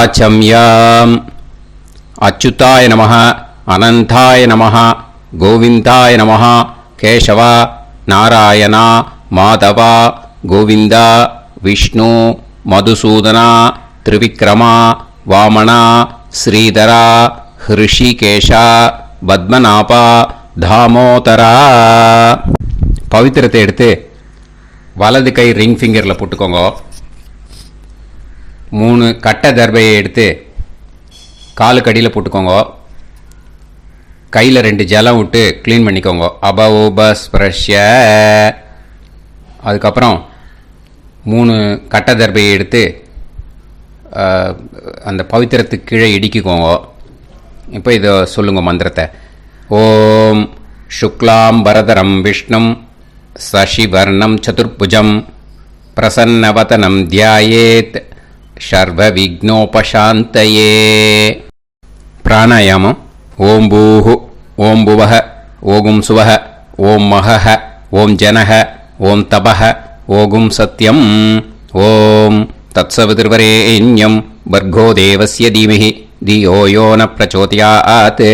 ஆச்சம்யாம். அச்சுதாய நமः, அனந்தாய நமः, கோவிந்தாய நமः, கேசவா, நாராயணா, மாதவா, கோவிந்தா, விஷ்ணு, மதுசூதனா, திரிவிக்ரமா, வாமனா, ஸ்ரீதரா, ஹிருஷிகேஷா, பத்மநாபா, தாமோதரா. பவித்திரத்தை எடுத்து வலது கை ரிங் ஃபிங்கரில் போட்டுக்கோங்க. 3 கட்டை தர்பையை எடுத்து காலுக்கடியில் போட்டுக்கோங்க. கையில் 2 ஜலம் விட்டு க்ளீன் பண்ணிக்கோங்க. அபவோபஸ்பிரஷ்ய. அதுக்கப்புறம் 3 கட்டை தர்பையை எடுத்து அந்த பவித்திரத்துக்கு கீழே இடிக்கிக்கோங்க. இப்போ இதை சொல்லுங்க மந்திரத்தை. ஓம் சுக்லாம் வரதரம் விஷ்ணும் சசிவர்ணம் சதுர்புஜம் பிரசன்னவதனம் தியாயேத் சர்வ விக்னோபசாந்தயே. பிராணாயாமம். ஓம் பூஹு, ஓம் புவஹ, ஓகும் சுவஹ, ஓம் மஹஹ, ஓம் ஜனஹ, ஓம் தபஹ, ஓகும் சத்யம். ஓம் தத்சவிதுர்வரேண்யம் பர்கோ தேவஸ்ய தீமஹி தியோ யோ ந பிரச்சோதயாத்.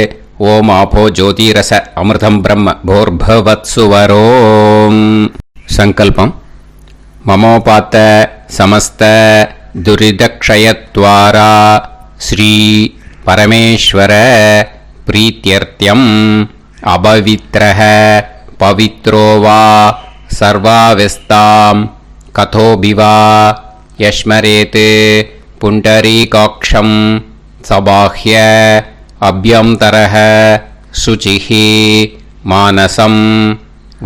ஓம் ஆபோ ஜோதிரச அமிர்தம் பிரம்ம போர்பவத்சுவரோம். சங்கல்பம். மமோபாத்த சமஸ்த துரிதக்ஷயத்வாரா ஸ்ரீ பரமேஸ்வர பிரீத்யர்த்தியம் அபவித்ரஹ பவித்ரோ வா சர்வாவஸ்தாம் கதோபிவா யஸ்மரேத் புண்டரீகாக்ஷம் சபாஹ்ய அப்யந்தரஹ சுசிஹி மானசம்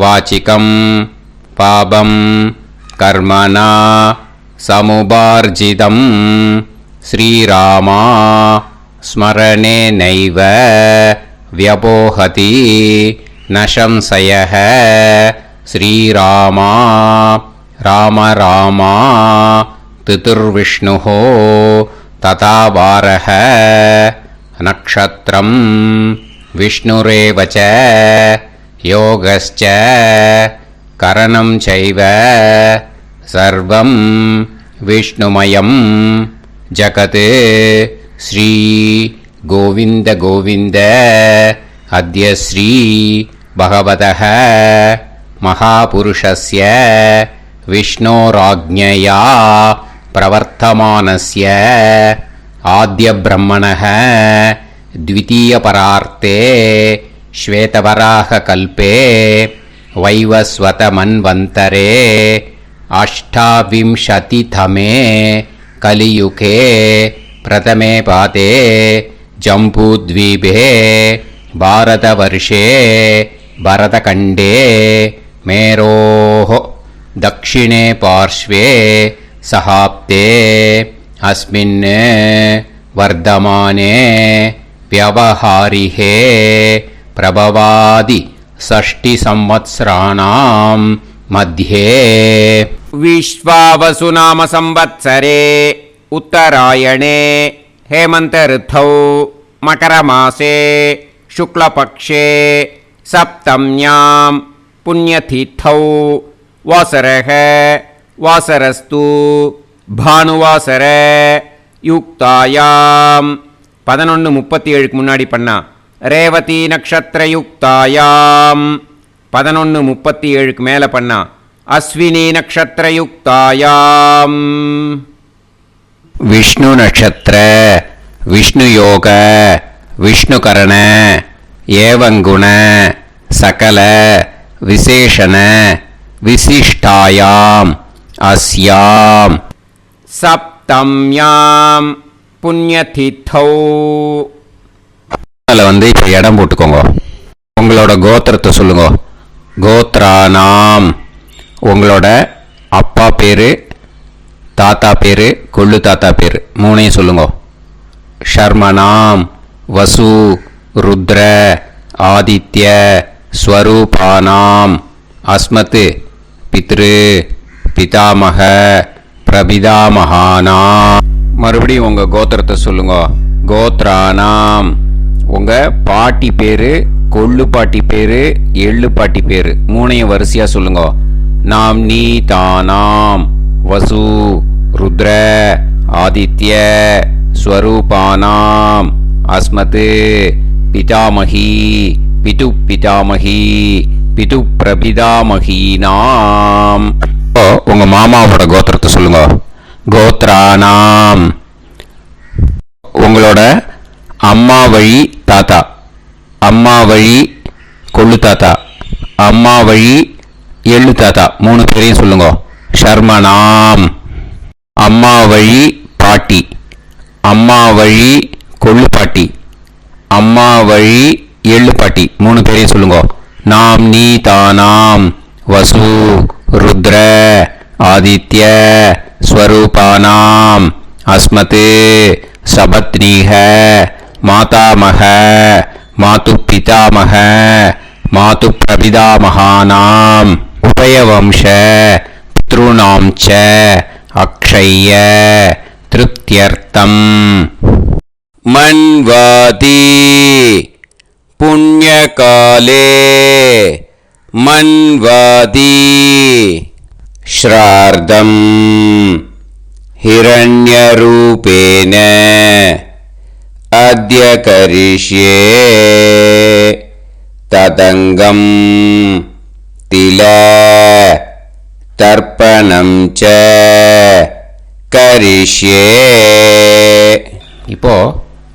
வாசிகம் பாபம் கர்மணா சமுபார்ஜிதம் ஸ்ரீராமா ஸ்மரணேனைவ வ்யபோஹதி நசம்சயஹ. ஸ்ரீராமா ராம ராமா திதிர்விஷ்ணுஹோ ததா வாரஹ. நக்ஷத்ரம் விஷ்ணுரேவச யோகஸ்ச கரணம் சைவ சர்வம் விஷ்ணுமயம் ஜகத். ஸ்ரீ கோவிந்த கோவிந்த அத்ய ஸ்ரீ பகவதः மகாபுருஷஸ்ய விஷ்ணோராஜ்ஞயா பிரவர்த்தமானஸ்ய ஆத்ய பிரம்மணः த்விதீயபரார்த்தே ஸ்வேதவராக கல்பே வைவஸ்வத மன்வந்தரே அஷ்டாவிம்சதிதமே கலியுகே பிரதமே பாதே ஜம்பூத்வீபே பாரதவர்ஷே பரதகண்டே மேரோः தக்ஷிணே பார்ஷ்வே சஹாப்தே அஸ்மின் வர்தமானே व्यवहारिहे प्रभवादि षष्टि संवत्सराणां मध्ये विश्वावसु नाम संवत्सरे उत्तरायणे हेमंत ऋतौ मकरमासे शुक्लपक्षे सप्तम्यां पुण्यतिथौ वासरः वासरस्तु भानुवासर युक्तायां 11:37 முன்னாடி பண்ணா. ரேவதி நக்ஷத்திர யுக்தாயாம் 11:37 மேல பண்ணா. அஸ்வினி நக்ஷத்திர யுக்தாயாம். விஷ்ணு நக்ஷத்திர விஷ்ணு யோக விஷ்ணுகரண ஏவங்குண சகல விசேஷண விசிஷ்டாயாம் அஸ்யாம் சப்தம்யாம் புண்ணியதிதௌ. அதில் இப்போ இடம் போட்டுக்கோங்க. உங்களோட கோத்திரத்தை சொல்லுங்க. கோத்ரானாம். உங்களோட அப்பா பேர், தாத்தா பேர், கொள்ளு தாத்தா பேர் 3ஐயும் சொல்லுங்க. ஷர்மனாம் வசு ருத்ர ஆதித்ய ஸ்வரூபானாம் அஸ்மத் பித்ரு பிதாமக பிரபிதாமகானாம். மறுபடியும் உங்கள் கோத்திரத்தை சொல்லுங்க. கோத்ரானாம். உங்கள் பாட்டி பேர், கொள்ளு பாட்டி பேர், எள்ளு பாட்டி பேர் 3ஐயும் வரிசையாக சொல்லுங்க. நாம் நீ தானாம் வசு ருத்ர ஆதித்ய ஸ்வரூபானாம் அஸ்மத் பிதாமகி பிது பிதாமகி பிது பிரபிதாமகீனாம். உங்க மாமாவோட கோத்திரத்தை சொல்லுங்க. கோத்ரானாம் உங்களோட அம்மா வழி தாத்தா, அம்மா வழி கொள்ளு தாத்தா, அம்மா வழி எள்ளு தாத்தா, 3 பேரையும் சொல்லுங்க. ஷர்மனாம் அம்மா வழி பாட்டி, அம்மா வழி கொள்ளு பாட்டி, அம்மா வழி எள்ளு பாட்டி, 3 பேரையும் சொல்லுங்க. நாம் நீ தானாம் வசு ருத்ர ஆதித்ய ஸ்வரூபானாம் அஸ்மத் சபத்னீஹ மாதாமக மாது பிதாமக மாது பிரபிதாமகானாம் உபயவம்ச பித்ருணாம் ச அக்ஷய்ய திருப்தியர்த்தம். மன்வாதி புண்ணியகாலே மன்வாதி ஸ்ரார்தம் ஹிரண்யரூபேன அத்ய கரிஷ்யே ததங்கம் தில தர்ப்பணம் ச கரிஷ்யே. இப்போ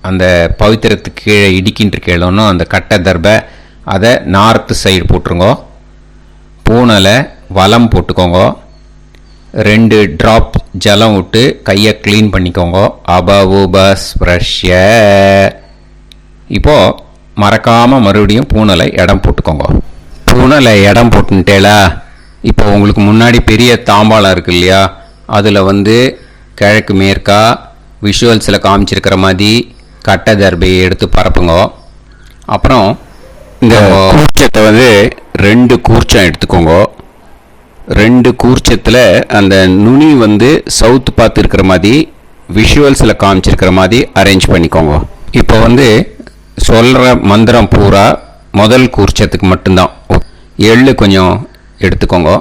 அந்த பவித்திரத்துக்கு கீழே இடிக்கின்ற கீழே அந்த கட்டை தர்பை அதை நார்த்து சைடு போட்டுருங்கோ. பூனலை வலம் போட்டுக்கோங்க. 2 ட்ராப் ஜலம் விட்டு கையை க்ளீன் பண்ணிக்கோங்க. அபவுபஸ்ப்ரஷ்ய. இப்போது மறக்காமல் மறுபடியும் பூனலை இடம் போட்டுக்கோங்க. பூனலை இடம் போட்டுட்டேலா. இப்போ உங்களுக்கு முன்னாடி பெரிய தாம்பாளம் இருக்கு இல்லையா, அதில் கிழக்கு மேற்கா விஷுவல்ஸில் காமிச்சிருக்கிற மாதிரி கட்டை தர்பையை எடுத்து பரப்புங்க. அப்புறம் இந்த கூர்ச்சத்தை 2 கூர்ச்சம் எடுத்துக்கோங்க. 2 கூர்ச்சத்தில் அந்த நுனி சவுத்து பார்த்து இருக்கிற மாதிரி விஷுவல்ஸில் காமிச்சிருக்கிற மாதிரி அரேஞ்ச் பண்ணிக்கோங்க. இப்போ சொல்கிற மந்திரம் பூரா முதல் கூர்ச்சத்துக்கு மட்டும்தான். எள்ளு கொஞ்சம் எடுத்துக்கோங்க.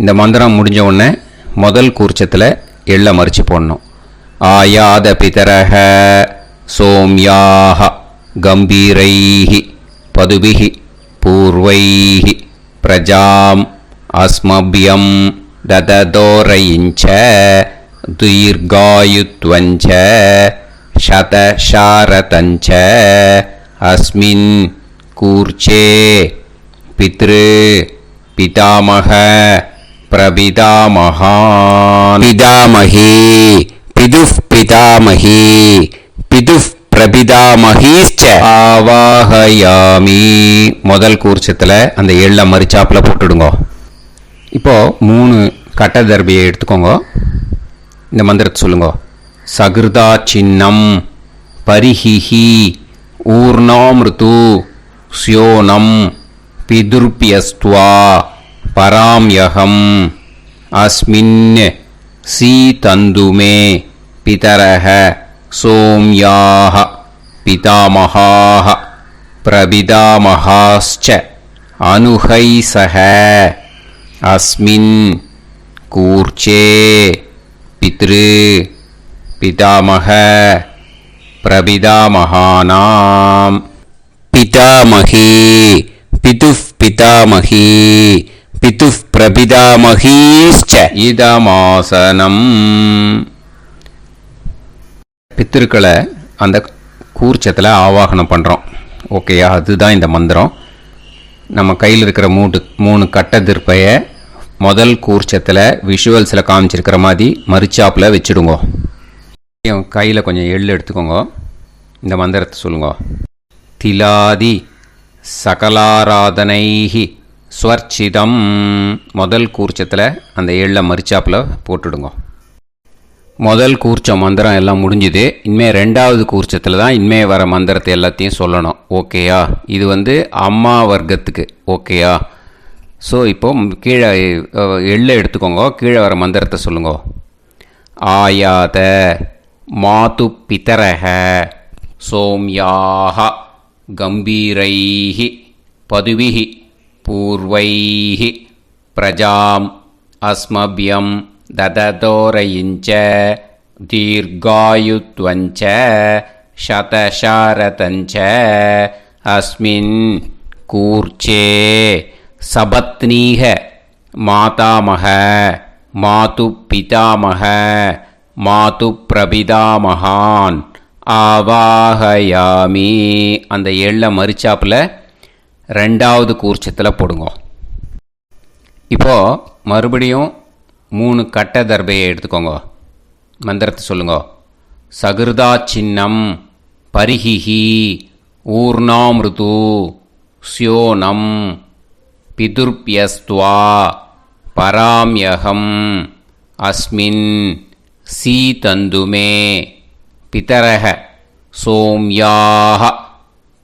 இந்த மந்திரம் முடிஞ்ச உடனே முதல் கூர்ச்சத்தில் எள்ளை மறித்து போடணும். ஆயாத பிதரஹ சோம்யாக கம்பீரைஹி பதுபிஹி பூர்வைஹி பிரஜாம் அஸ்மபியம் தததோரயிஞ்ச தீர்காயுத்வஞ்ச சதசாரதஞ்ச அஸ்மின் கூர்ச்சே பித்ரு பிதாமக பிரபிதாமகான் பிதாமகி பிதுஃப் பிதாமகி பிதுஃப் பிரபிதாமகீச்ச ஆவாஹயாமி. முதல் கூர்ச்சத்தில் அந்த எள்ளை மறிச்சாப்பில் போட்டுடுங்க. இப்போது 3 கட்ட தர்பியை எடுத்துக்கோங்க. இந்த மந்திரத்தை சொல்லுங்க. சகிருதா சின்னம் பரிஹிஹி ஊர்ணாமிருத்து ஸ்யோனம் பிதுர்பியஸ்துவா பராம்யகம் அஸ்மின் சீதந்துமே பிதரஹ சோம்யாஹ பிதாமகாஹ பிரபிதாமகாஸ்ச அனுஹைசஹ அஸ்மின் கூர்ச்சே பித்ரு பிதாமக பிரபிதாமகானாம் பிதாமகி பிதுஃப் பிதாமகி பிதுஃப் பிரபிதாமகீஸ்ச இதமாசனம். பித்திருக்களை அந்த கூர்ச்சத்தில் ஆவாகனம் பண்ணுறோம். ஓகேயா? அதுதான் இந்த மந்திரம். நம்ம கையில் இருக்கிற 3 கட்ட திருப்பையை முதல் கூர்ச்சத்தில் விஷுவல்ஸில் காமிச்சிருக்கிற மாதிரி மறிச்சாப்பில் வச்சுடுங்க. கையில் கொஞ்சம் எள்ளு எடுத்துக்கோங்க. இந்த மந்திரத்தை சொல்லுங்க. திலாதி சகலாராதனைஹி ஸ்வர்ச்சிதம். முதல் கூர்ச்சத்தில் அந்த எள்ளை மறிச்சாப்பில் போட்டுடுங்க. முதல் கூர்ச்சம் மந்திரம் எல்லாம் முடிஞ்சுது. இனிமேல் 2வது கூர்ச்சத்தில் தான் இனிமேல் வர மந்திரத்தை எல்லாத்தையும் சொல்லணும். ஓகேயா? இது அம்மா வர்க்கத்துக்கு. ஓகேயா? ஸோ இப்போ கீழே எள்ளை எடுத்துக்கோங்க. கீழே வர மந்திரத்தை சொல்லுங்க. ஆயாத மாது பிதரஹ சோம்யாக கம்பீரைஹி பதுவிஹி பூர்வைஹி பிரஜாம் அஸ்மபியம் தததோரயிஞ்ச தீர்காயுத்வஞ்ச சதசாரதஞ்ச அஸ்மின் கூர்ச்சே சபத்னீக மாதாமக மாது பிதாமக மாது பிரபிதாமகான் ஆவாஹயாமி. அந்த எள்ள மரிச்சாப்பில் ரெண்டாவது கூர்ச்சத்தில் போடுங்க. இப்போது மறுபடியும் 3 கட்ட தர்பையை எடுத்துக்கோங்க. மந்திரத்தை சொல்லுங்க. சகிருதா சின்னம் பரிஹிஹி ஊர்ணாமிருது ஸ்யோனம் பிதுர்பியஸ்துவா பராம்யகம் அஸ்மின் சீதந்துமே பிதரஹ சோம்யாஹ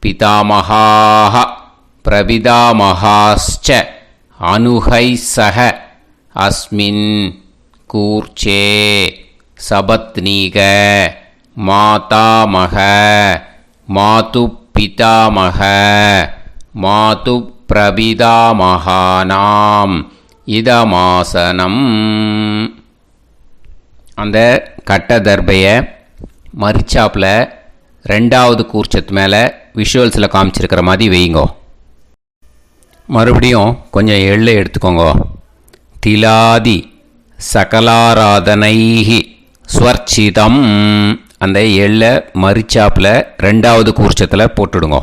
பிதாமஹாஹ பிரபிதாமஹாஸ்ச அனுஹைசஹ அஸ்மின் கூர்ச்சே சபத்னீக மாதாமக மாது பிதாமக மாது பிரபிதாமகானாம் இதமாசனம். அந்த கட்ட தர்பையை மரிச்சாப்பில் ரெண்டாவது கூர்ச்சத்து மேலே விஷுவல்ஸில் காமிச்சிருக்கிற மாதிரி வைங்கோ. மறுபடியும் கொஞ்சம் எள்ளை எடுத்துக்கோங்க. திலாதி சகலாராதனைஹி ஸ்வர்ச்சிதம். அந்த எள்ளை மரிச்சாப்பில் ரெண்டாவது கூர்ச்சத்தில் போட்டுடுங்க.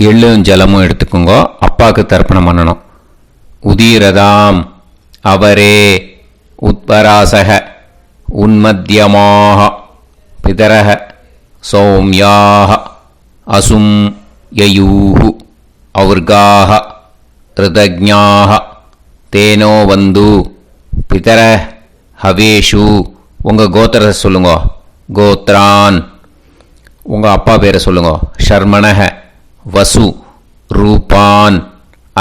எள்ளும் ஜலமும் எடுத்துக்கோங்க. அப்பாவுக்கு தர்ப்பணம் பண்ணணும். உதீரதாம் அவரே உத்பராசக உன்மத்தியமாக பிதரக சௌம்யாக அசும் யயூஹு அவுர்காக ரிதஜ்ஞாக தேனோ வந்து பிதர ஹவேஷு. உங்கள் கோத்திரத்தை சொல்லுங்க. கோத்ரான். உங்கள் அப்பா பேரை சொல்லுங்க. ஷர்மணக வசு ரூபான்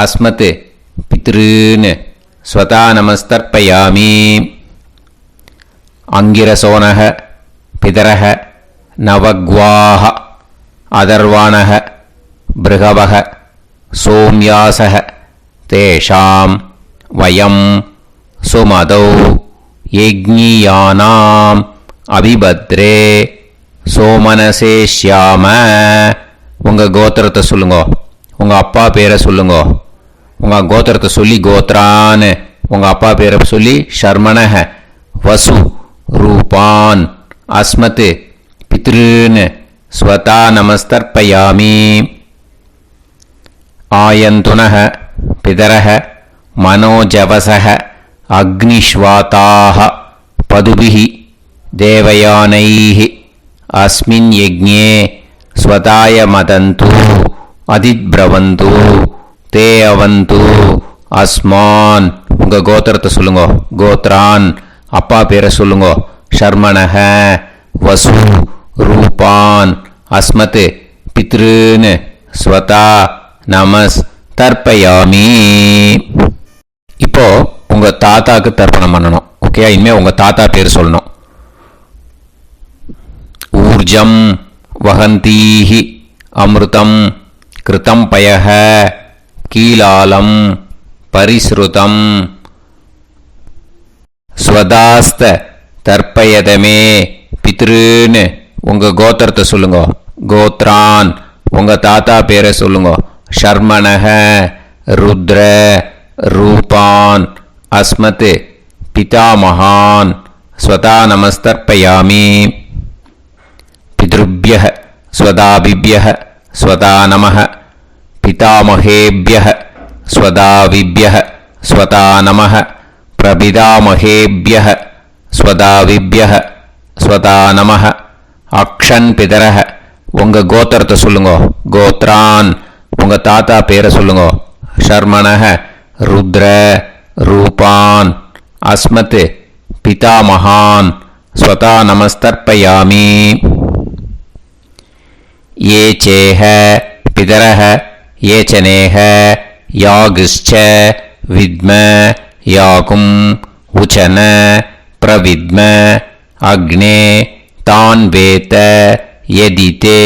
அஸ்மத் பித்ருன்னு ஸ்வதா நமஸ்தர்ப்பயாமி. அங்கிரசோனக பிதரக நவக்வாஹ அதர்வாணக பிருகவக சோம்யாசக தேஷாம் வயம் சுமதௌ யஜ்ஞியானாம் அபிபத்ரே சோமனசேஷ்யாம. உங்கள் கோத்திரத்தை சொல்லுங்க. உங்கள் அப்பா பேரை சொல்லுங்க. உங்கள் கோத்திரத்தை சொல்லி கோத்ரான்னு உங்கள் அப்பா பேரை சொல்லி ஷர்மணக வசு ரூபான் அஸ்மத் பித்ருன்னு ஸ்வதா நமஸ்தர்ப்பயாமி. ஆயந்துனக பிதரக மனோஜவசக அக்னிஷ்வாதாக பதுபிஹி தேவயானைஹி அஸ்மின் யஜ்ஞே ஸ்வதாய மதந்து அதிப்ரவந்து தே அவது அஸ்மான். உங்கள் கோத்திரத்தை சொல்லுங்க. கோத்ரான். அப்பா பேரை சொல்லுங்க. ஷர்மணக வசு ரூபான் அஸ்மத் பித்ருன்னு ஸ்வதா நமஸ் தர்ப்பயாமி. இப்போ உங்கள் தாத்தாக்கு தர்ப்பணம் பண்ணணும். ஓகே, இனிமேல் உங்கள் தாத்தா பேர் சொல்லணும். ஊர்ஜம் வஹந்தீஹி அமிர்தம் கிருதம் பயஹ கீலாலம் பரிஸ்ருதம் ஸ்வதாஸ்த தர்ப்பயதமே பித்ருன்னு உங்கள் கோத்திரத்தை சொல்லுங்க. கோத்ரான். உங்கள் தாத்தா பேரை சொல்லுங்க. ஷர்மணக ருத்ர ரூபான் அஸ்மத் பிதாமகான் ஸ்வதா நமஸ்தர்ப்பயாமி. பித்ருப்யஹ ஸ்வதாபிப்யஹ ஸ்வதா நமः பிதாமகேப்யஹ ஸ்வதாவிப்யஹ ஸ்வதா நமः பிரபிதாமகேப்யஹ ஸ்வதாவிப்யஹ ஸ்வதா நமः. அக்ஷன் பிதரஹ. உங்கள் கோத்திரத்தை சொல்லுங்க. கோத்ரான். உங்கள் தாத்தா பேரை சொல்லுங்க. ஷர்மணக ருத்ர ரூபான் அஸ்மத் பிதாமகான் ஸ்வதா நமஸ்தர்ப்பயாமி. ये चेह पितरः ये च नेह यागश्च विद्म याकुम् उचन प्रविद्म अग्ने तान् वेत यदिते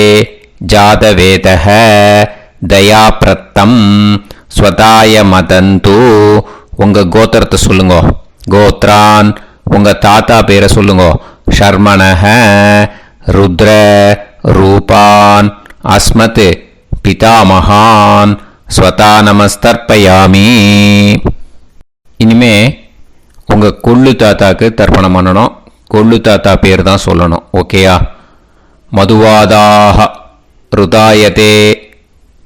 जातवेतः दयाप्रत्तम् स्वताय मदन्तु. உங்கள் கோத்திரத்தை சொல்லுங்க. கோத்ரான். உங்கள் தாத்தா பேரை சொல்லுங்க. ஷர்மணஹ ருத்ர ரூபான் அஸ்மத் பிதாமகான் ஸ்வதா நமஸ்தர்ப்பயாமி. இனிமே உங்கள் கொள்ளு தாத்தாக்கு தர்ப்பணம் பண்ணணும். கொள்ளு தாத்தா பேர் தான் சொல்லணும். ஓகேயா? மதுவாதாக ருதாயதே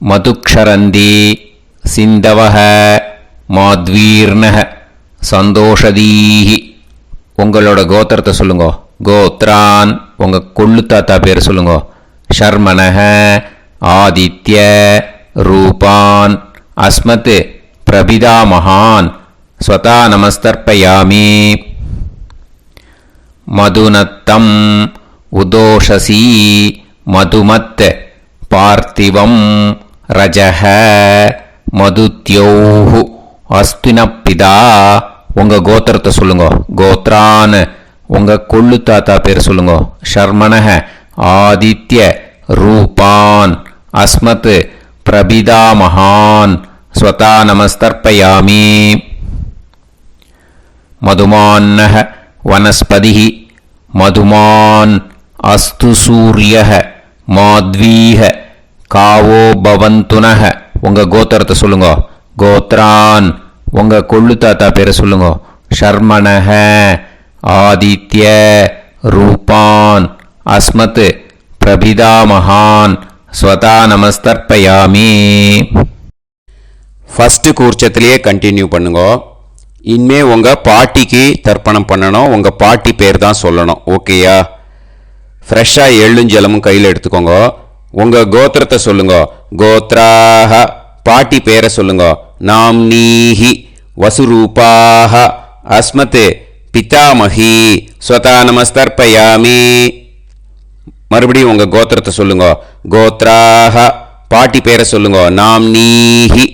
மதுக்ஷரந்தி சிந்தவஹ மாத்வீர்ணஹ சந்தோஷதீஹி. உங்களோட கோத்திரத்தை சொல்லுங்க. கோத்ரான் உங்கள் கொள்ளு தாத்தா பேர் சொல்லுங்க. ஷர்மணஹ ஆதித்ய ரூபான் அஸ்மத் பிரபிதாமகான் ஸ்வதா நமஸ்தர்ப்பயாமி. மதுநத்தம் உதோஷசி மதுமத் பார்த்திவம் ரஜஹ மதுத்யோஹு அஸ்தினப்பிதா. உங்கள் கோத்திரத்தை சொல்லுங்க. கோத்ரான் உங்கள் கொள்ளு தாத்தா பேர் சொல்லுங்க. ஷர்மணஹ ஆதித்ய ரூபான் அஸ்மத் பிரபிதாமகான் ஸ்வதா நமஸ்தர்ப்பயாமி. மதுமான்னஹ வனஸ்பதிஹி மதுமான் அஸ்து சூரியஹ மாத்வீஹ காவோ பவந்துனஹ. உங்கள் கோத்திரத்தை சொல்லுங்க. கோத்ரான் உங்கள் கொள்ளு தாத்தா பேரை சொல்லுங்க. ஷர்மணஹ ஆதித்ய ரூபான் அஸ்மத் பிரபிதாமகான் ஸ்வதா நமஸ்தர்ப்பயாமி. ஃபஸ்ட்டு கூர்ச்சத்திலேயே கண்டினியூ பண்ணுங்க. இனிமே உங்கள் பாட்டிக்கு தர்ப்பணம் பண்ணணும். உங்கள் பாட்டி பேர் தான் சொல்லணும். ஓகேயா? ஃப்ரெஷ்ஷாக எள்ளும் ஜலமும் கையில் எடுத்துக்கோங்க. உங்கள் கோத்திரத்தை சொல்லுங்க. கோத்ராஹ பாட்டி பேரை சொல்லுங்க. நாம்னீஹி வசுரூபாஹ அஸ்மத் பிதாமஹி ஸ்வதா நமஸ்தர்ப்பயாமி. மறுபடியும் உங்கள் கோத்திரத்தை சொல்லுங்க. கோத்ராஹ பாட்டி பேரை சொல்லுங்க. நாம்னீஹி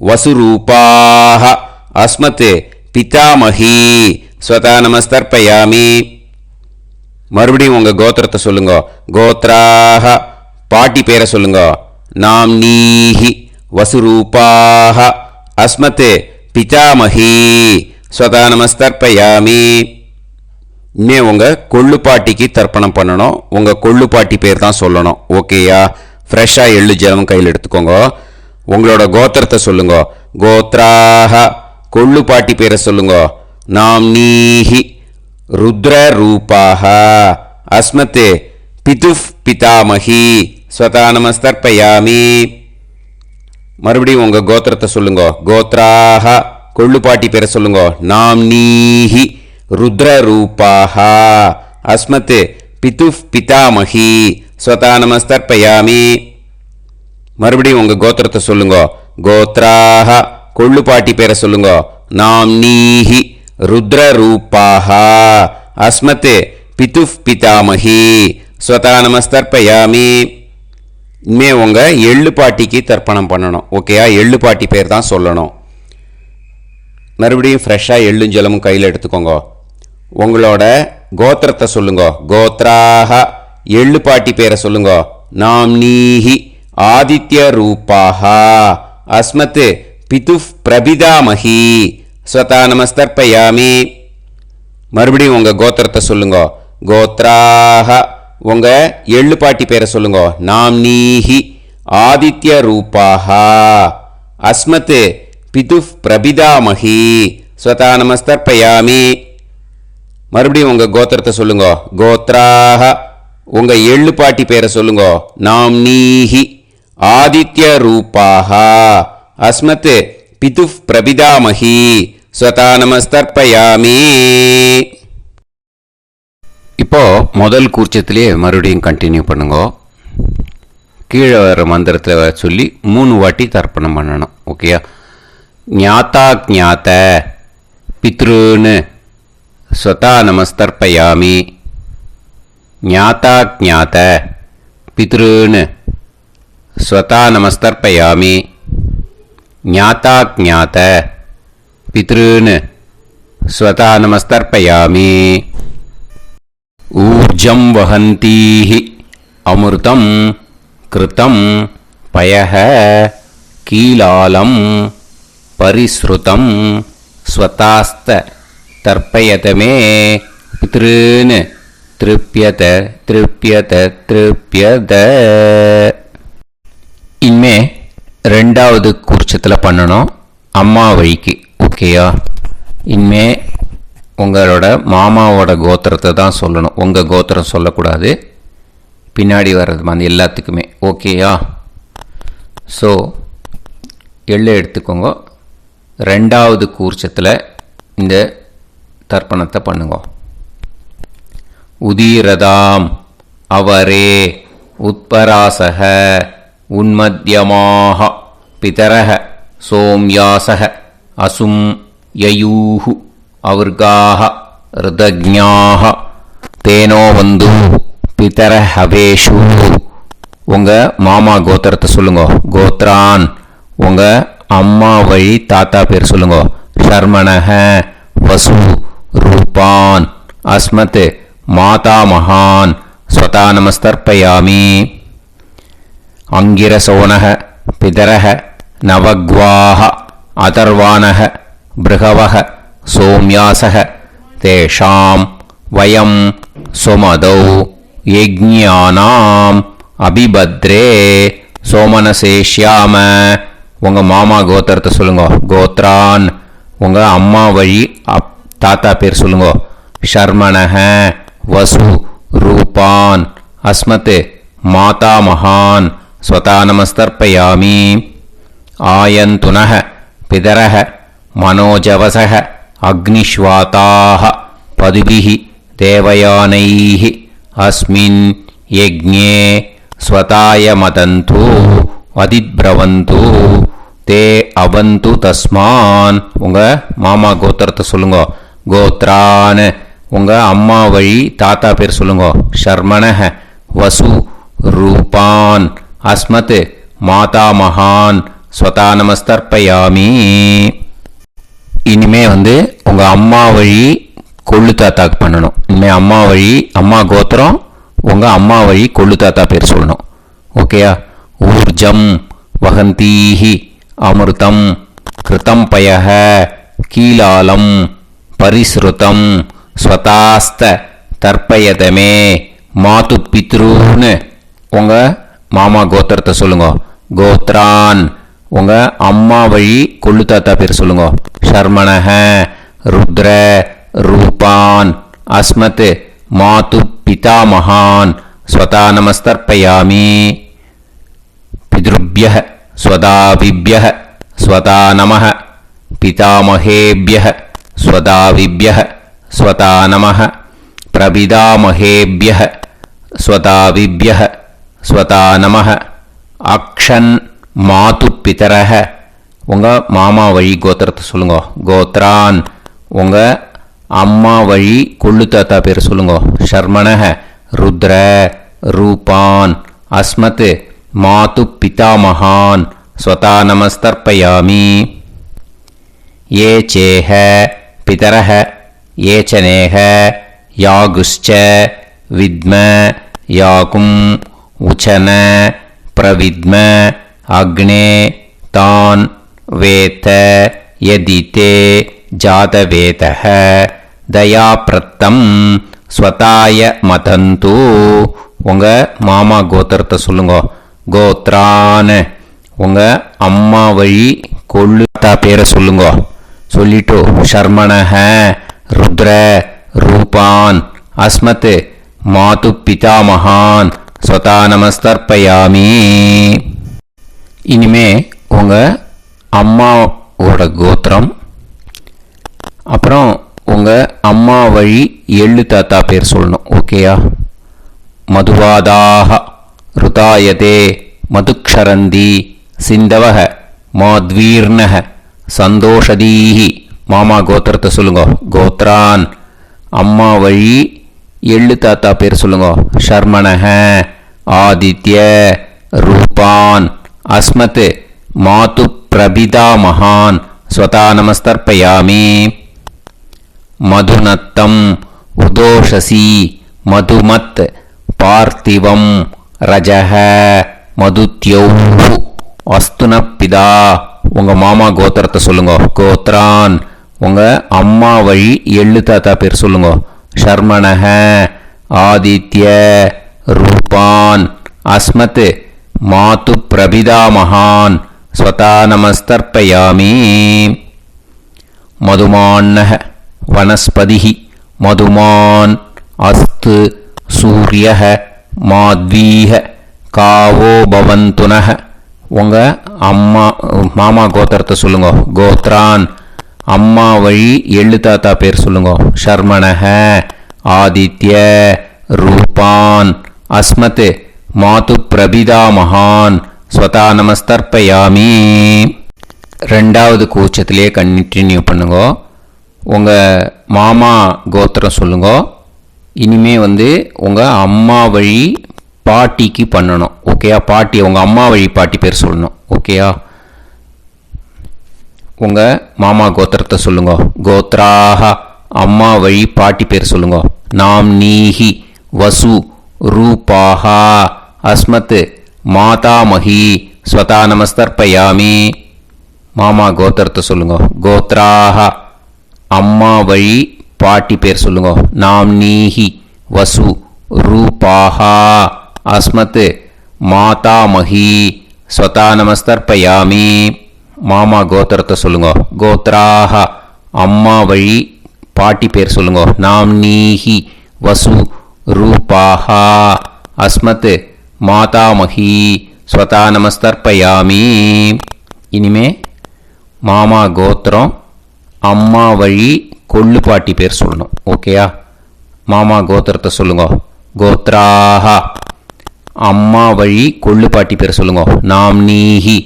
வசுரூபாஹ அஸ்மத் பிதாமஹி ஸ்வதா நமஸ்தர்ப்பயாமி. மறுபடியும் உங்கள் கோத்திரத்தை சொல்லுங்க. கோத்ராஹ பாட்டி பேரை சொல்லுங்க. நாம்னீஹி வசுரூபாஹ அஸ்மத் பிதாமஹி ஸ்வதா நமஸ்தர்ப்பயாமி. இனிமே உங்கள் கொள்ளு பாட்டிக்கு தர்ப்பணம் பண்ணணும். உங்கள் கொள்ளு பாட்டி பேர் தான் சொல்லணும். ஓகேயா? ஃப்ரெஷ்ஷாக எள்ளு ஜலம் கையில் எடுத்துக்கோங்க. உங்களோட கோத்திரத்தை சொல்லுங்க. கோத்ராஹ கொள்ளு பாட்டி பேரை சொல்லுங்க. நாம்னீஹி ருத்ர ரூபாஹ அஸ்மத் பிதுஃப் பிதாமஹி ஸ்வதா நமஸ்தர்ப்பயாமி. மறுபடியும் உங்கள் கோத்திரத்தை சொல்லுங்க. கோத்ராஹ கொள்ளு பாட்டி பேரை சொல்லுங்க. நாம்னீஹி ருத்ர ரூபாஹ அஸ்மத் பிதுஃப் பிதாமஹி ஸ்வதா நமஸ்தர்ப்பயாமி. மறுபடியும் உங்கள் கோத்திரத்தை சொல்லுங்க. கோத்ராஹ கொள்ளு பாட்டி பேரை சொல்லுங்க. நாம்னீஹி ருத்ர ரூபாஹ அஸ்மத் பிதுஃப் பிதாமஹி ஸ்வதா நமஸ்தர்ப்பயாமி. இனிமே உங்கள் எள்ளு பாட்டிக்கு தர்ப்பணம் பண்ணணும். ஓகேயா? எள்ளு பாட்டி பேர் தான் சொல்லணும். மறுபடியும் ஃப்ரெஷ்ஷாக எள்ளும் ஜலமும் கையில் எடுத்துக்கோங்க. உங்களோட கோத்திரத்தை சொல்லுங்க. கோத்ராஹ எள்ளு பாட்டி பேரை சொல்லுங்க. நாம்னீஹி ஆதித்ய ரூபாஹ அஸ்மத் பிதுஃப் பிரபிதாமஹி ஸ்வதா நமஸ்தர்ப்பயாமி. மறுபடியும் உங்கள் கோத்திரத்தை சொல்லுங்க. கோத்ராஹ உங்கள் எள்ளு பாட்டி பேரை சொல்லுங்க. நாம்னீஹி ஆதித்ய ரூபாஹ அஸ்மத் பிதுஃப் பிரபிதாமஹி ஸ்வதா நமஸ்தர்ப்பயாமி. மறுபடியும் உங்கள் கோத்திரத்தை சொல்லுங்க. கோத்ராஹ உங்கள் எள்ளு பாட்டி பேரை சொல்லுங்க. நாம்னீஹி ஆதித்ய ரூபாஹ அஸ்மத் பிதுஃப் பிரபிதாமஹி ஸ்வதா நமஸ்தர்ப்பயாமி. இப்போ முதல் கூர்ச்சத்திலே மறுபடியும் கண்டினியூ பண்ணுங்க. கீழே வர மந்திரத்தில் சொல்லி 3 வாட்டி தர்ப்பணம் பண்ணணும். ஓகேயா? ஞாதா ஞாத பித்ருன்னு ஸ்வதா நமஸ்தர்ப்பயாமி. ஞாதா ஞாத பித்ருன்னு ஸ்வதா நமஸ்தர்ப்பயாமி. ஞாதா ஞாத பித்ருன்னு ஸ்வதா நமஸ்தர்ப்பயாமி. ஊர்ஜம் வஹந்தீஹி அமிர்தம் கிருதம் பயஹ கீலாலம் பரிஸ்ருதம் ஸ்வதாஸ்த தர்ப்பயதமே பித்ருன்னு திருப்பியத திருப்பியத திருப்பியத. இனிமே ரெண்டாவது கூர்ச்சத்தில் பண்ணணும் அம்மா வழிக்கு. ஓகேயா? இனிமே உங்களோட மாமாவோட கோத்திரத்தை தான் சொல்லணும், உங்கள் கோத்திரம் சொல்லக்கூடாது. பின்னாடி வர்றது மாதிரி எல்லாத்துக்குமே. ஓகேயா? ஸோ எள்ளை எடுத்துக்கோங்க. ரெண்டாவது கூர்ச்சத்தில் இந்த தர்ப்பணத்தை பண்ணுங்க. உதீரதாம் அவரே உத்பராசக உன்மத்யமாக பிதரக சோம்யாசக அசும் யயூஹு அவர்காக ருதஜ்ஞாக தேனோ வந்து பிதர ஹவேஷு. உங்கள் மாமா கோத்திரத்தை சொல்லுங்க. கோத்ரான் உங்கள் அம்மா வழி தாத்தா பேர் சொல்லுங்க. ஷர்மணக வசு ரூபான் அஸ்மத் மாதா மகான் ஸ்வதா நமஸ்தர்ப்பயாமி. அங்கிரசோனக பிதரக நவக்வாக அதர்வானக பிருகவக சோம்யாசக தேஷாம் வயம் சுமதௌ யஜ்ஞானாம் அபிபத்ரே சோமனசேஷ்யாம. உங்கள் மாமா கோத்திரத்தை சொல்லுங்க. கோத்ரான் உங்கள் அம்மா வழி தாத்தா பேர் சொல்லுங்க. ஷர்மணக வசு ரூபான் அஸ்மத் மாதா மகான் ஸ்வதா நமஸ்தர்ப்பயாமி. ஆயந்துனக பிதரக மனோஜவசக அக்னிஷ்வாதாக பதுபிஹி தேவயானைஹி அஸ்மின் யஜ்ஞே ஸ்வதாய மதந்து அதிப்ரவந்து தே அவந்து தஸ்மான். உங்கள் மாமா கோத்திரத்தை சொல்லுங்க. கோத்ரான் உங்கள் அம்மா வழி தாத்தா பேர் சொல்லுங்க. ஷர்மணக வசு ரூபான் அஸ்மத் மாதா மகான் ஸ்வதா நமஸ்தர்ப்பயாமி. இனிமே உங்கள் அம்மா வழி கொள்ளு தாத்தாக்கு பண்ணணும். இனிமேல் அம்மா வழி அம்மா கோத்திரம் உங்கள் அம்மா வழி கொள்ளு தாத்தா பேர் சொல்லணும். ஓகேயா? ஊர்ஜம் வகந்தீஹி அமிர்தம் கிருதம் பயக கீலாலம் பரிஸ்ருதம் ஸ்வதாஸ்த தர்ப்பயதமே மாது பித்ருன்னு உங்கள் மாமா கோத்திரத்தை சொல்லுங்க. கோத்ரான் உங்கள் அம்மா வழி கொள்ளு தாத்தா பேர் சொல்லுங்க. ஷர்மணக ருத்ர ரூபான் அஸ்மத் மாது பிதா மகான் ஸ்வதா நமஸ்தர்ப்பயாமி. பித்ருப்யः ஸ்வதாவிப்யः ஸ்வதா நமः பிதாமகேப்யः ஸ்வதாவிப்யः ஸ்வதா நமः பிரபிதாமகேப்யः ஸ்வதாவிப்யः ஸ்வதா நமः. அக்ஷன் மாது பிதரக உங்கள் மாமா வழி கோத்திரத்தை சொல்லுங்க. கோத்ரான் உங்கள் அம்மா வழி கொள்ளு தாத்தா பேர் சொல்லுங்க. ஷர்மணக ருத்ர ரூபான் அஸ்மத் மாது பிதா மகான் ஸ்வதா நமஸ்தர்ப்பயாமி. ஏ சேஹ பிதரக ஏ சனேஹ யாகுஷ்ச வித்ம யாகும் உச்சன பிரவித்ம அக்னே தான் வேத யதிதே ஜாதவேதः தயாப்ரத்தம் ஸ்வதாய மதந்து. உங்கள் மாமா கோத்திரத்தை சொல்லுங்க. கோத்ரான் உங்கள் அம்மா வழி கொள்ளு தாத்தா பேரை சொல்லுங்க. சொல்லிட்டு ஷர்மணக ருத்ர ரூபான் அஸ்மத் மாது பிதா மகான் ஸ்வதா நமஸ்தர்ப்பயாமி. இனிமே உங்கள் அம்மாவோட கோத்திரம் அப்புறம் உங்கள் அம்மா வழி எள்ளு தாத்தா பேர் சொல்லணும். ஓகேயா? மதுவாதாக ருதாயதே மதுக்ஷரந்தி சிந்தவக மாத்வீர்ணக சந்தோஷதீஹி. மாமா கோத்திரத்தை சொல்லுங்க. கோத்ரான் அம்மா வழி எள்ளு தாத்தா பேர் சொல்லுங்க. ஷர்மணக ஆதித்ய ரூபான் அஸ்மத் மாது பிரபிதா மகான் ஸ்வதா நமஸ்தர்ப்பயாமி. மதுநத்தம் உதோஷசி மதுமத் பார்த்திவம் ரஜக மதுத்யௌ அஸ்துனப்பிதா. உங்கள் மாமா கோத்திரத்தை சொல்லுங்க. கோத்ரான் உங்கள் அம்மா வழி எள்ளு தாத்தா பேர் சொல்லுங்க. ஷர்மணஹ ஆதித்ய ரூபான் அஸ்மத் மாது பிரபிதாமகான் ஸ்வதா நமஸ்தர்ப்பயாமி. மதுமான்னஹ வனஸ்பதிஹி மதுமான் அஸ்து சூரியஹ மாத்வீஹ காவோ பவந்துனஹ. உங்கள் மாமா கோத்திரத்தை சொல்லுங்க. கோத்ரான் அம்மா வழி எள்ளு தாத்தா பேர் சொல்லுங்க. ஷர்மணஹ ஆதித்ய ரூபான் அஸ்மத் மாது பிரபிதாமகான் ஸ்வதா நமஸ்தர்ப்பயாமி. ரெண்டாவது கூச்சத்திலே கண்டினியூ பண்ணுங்க. உங்கள் மாமா கோத்திரம் சொல்லுங்க. இனிமே உங்கள் அம்மா வழி பாட்டிக்கு பண்ணணும். ஓகேயா? பாட்டி உங்கள் அம்மா வழி பாட்டி பேர் சொல்லணும். ஓகேயா? உங்கள் மாமா கோத்திரத்தை சொல்லுங்க. கோத்ராஹ அம்மா வழி பாட்டி பேர் சொல்லுங்க. நாம் நீஹி வசு ரூபாஹா அஸ்மத் மாதாமஹி ஸ்வதா நமஸ்தர்ப்பயாமி. மாமா கோத்திரத்தை சொல்லுங்க. கோத்ராஹ அம்மா வழி பாட்டி பேர் சொல்லுங்க. நாம் நீஹி வசு ரூபாஹா அஸ்மத் மாதாமஹி ஸ்வதா நமஸ்தர்ப்பயாமி. மாமா கோத்திரத்தை சொல்லுங்க. கோத்ராஹ அம்மா வழி பாட்டி பேர் சொல்லுங்க. நாம் நீஹி வசு ரூபாஹா அஸ்மத் மாதாமஹி ஸ்வதா நமஸ்தர்ப்பயாமி. இனிமே மாமா கோத்திரம் அம்மா வழி கொள்ளு பாட்டி பேர் சொல்லணும். ஓகேயா? மாமா கோத்திரத்தை சொல்லுங்க. கோத்ராஹ அம்மா வழி கொள்ளு பாட்டி பேர் சொல்லுங்க. நாம் நீஹி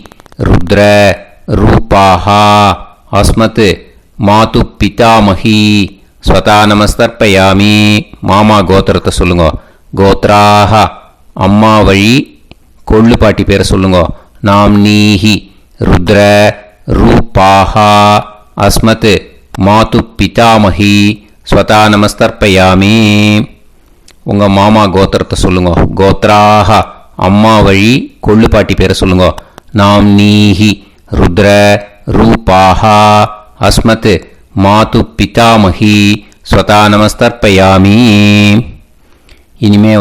ருத்ர ரூபாஹா அஸ்மத் மாது பிதாமஹி ஸ்வதா நமஸ்தர்ப்பயாமி. மாமா கோத்திரத்தை சொல்லுங்க. கோத்ராஹ அம்மா வழி கொள்ளு பாட்டி பேரை சொல்லுங்க. நாம் நீஹி ருத்ர ரூபாஹா அஸ்மத் மாது பிதாமஹி ஸ்வதா நமஸ்தர்ப்பயாமி. உங்கள் மாமா கோத்திரத்தை சொல்லுங்க. கோத்ராஹ அம்மா வழி கொள்ளு பாட்டி பேரை சொல்லுங்க. நாம் நீஹி ருத்ர ரூபாஹா அஸ்மத் மாது பிதாமஹி ஸ்வதா நமஸ்தர்ப்பயாமி. இனிமே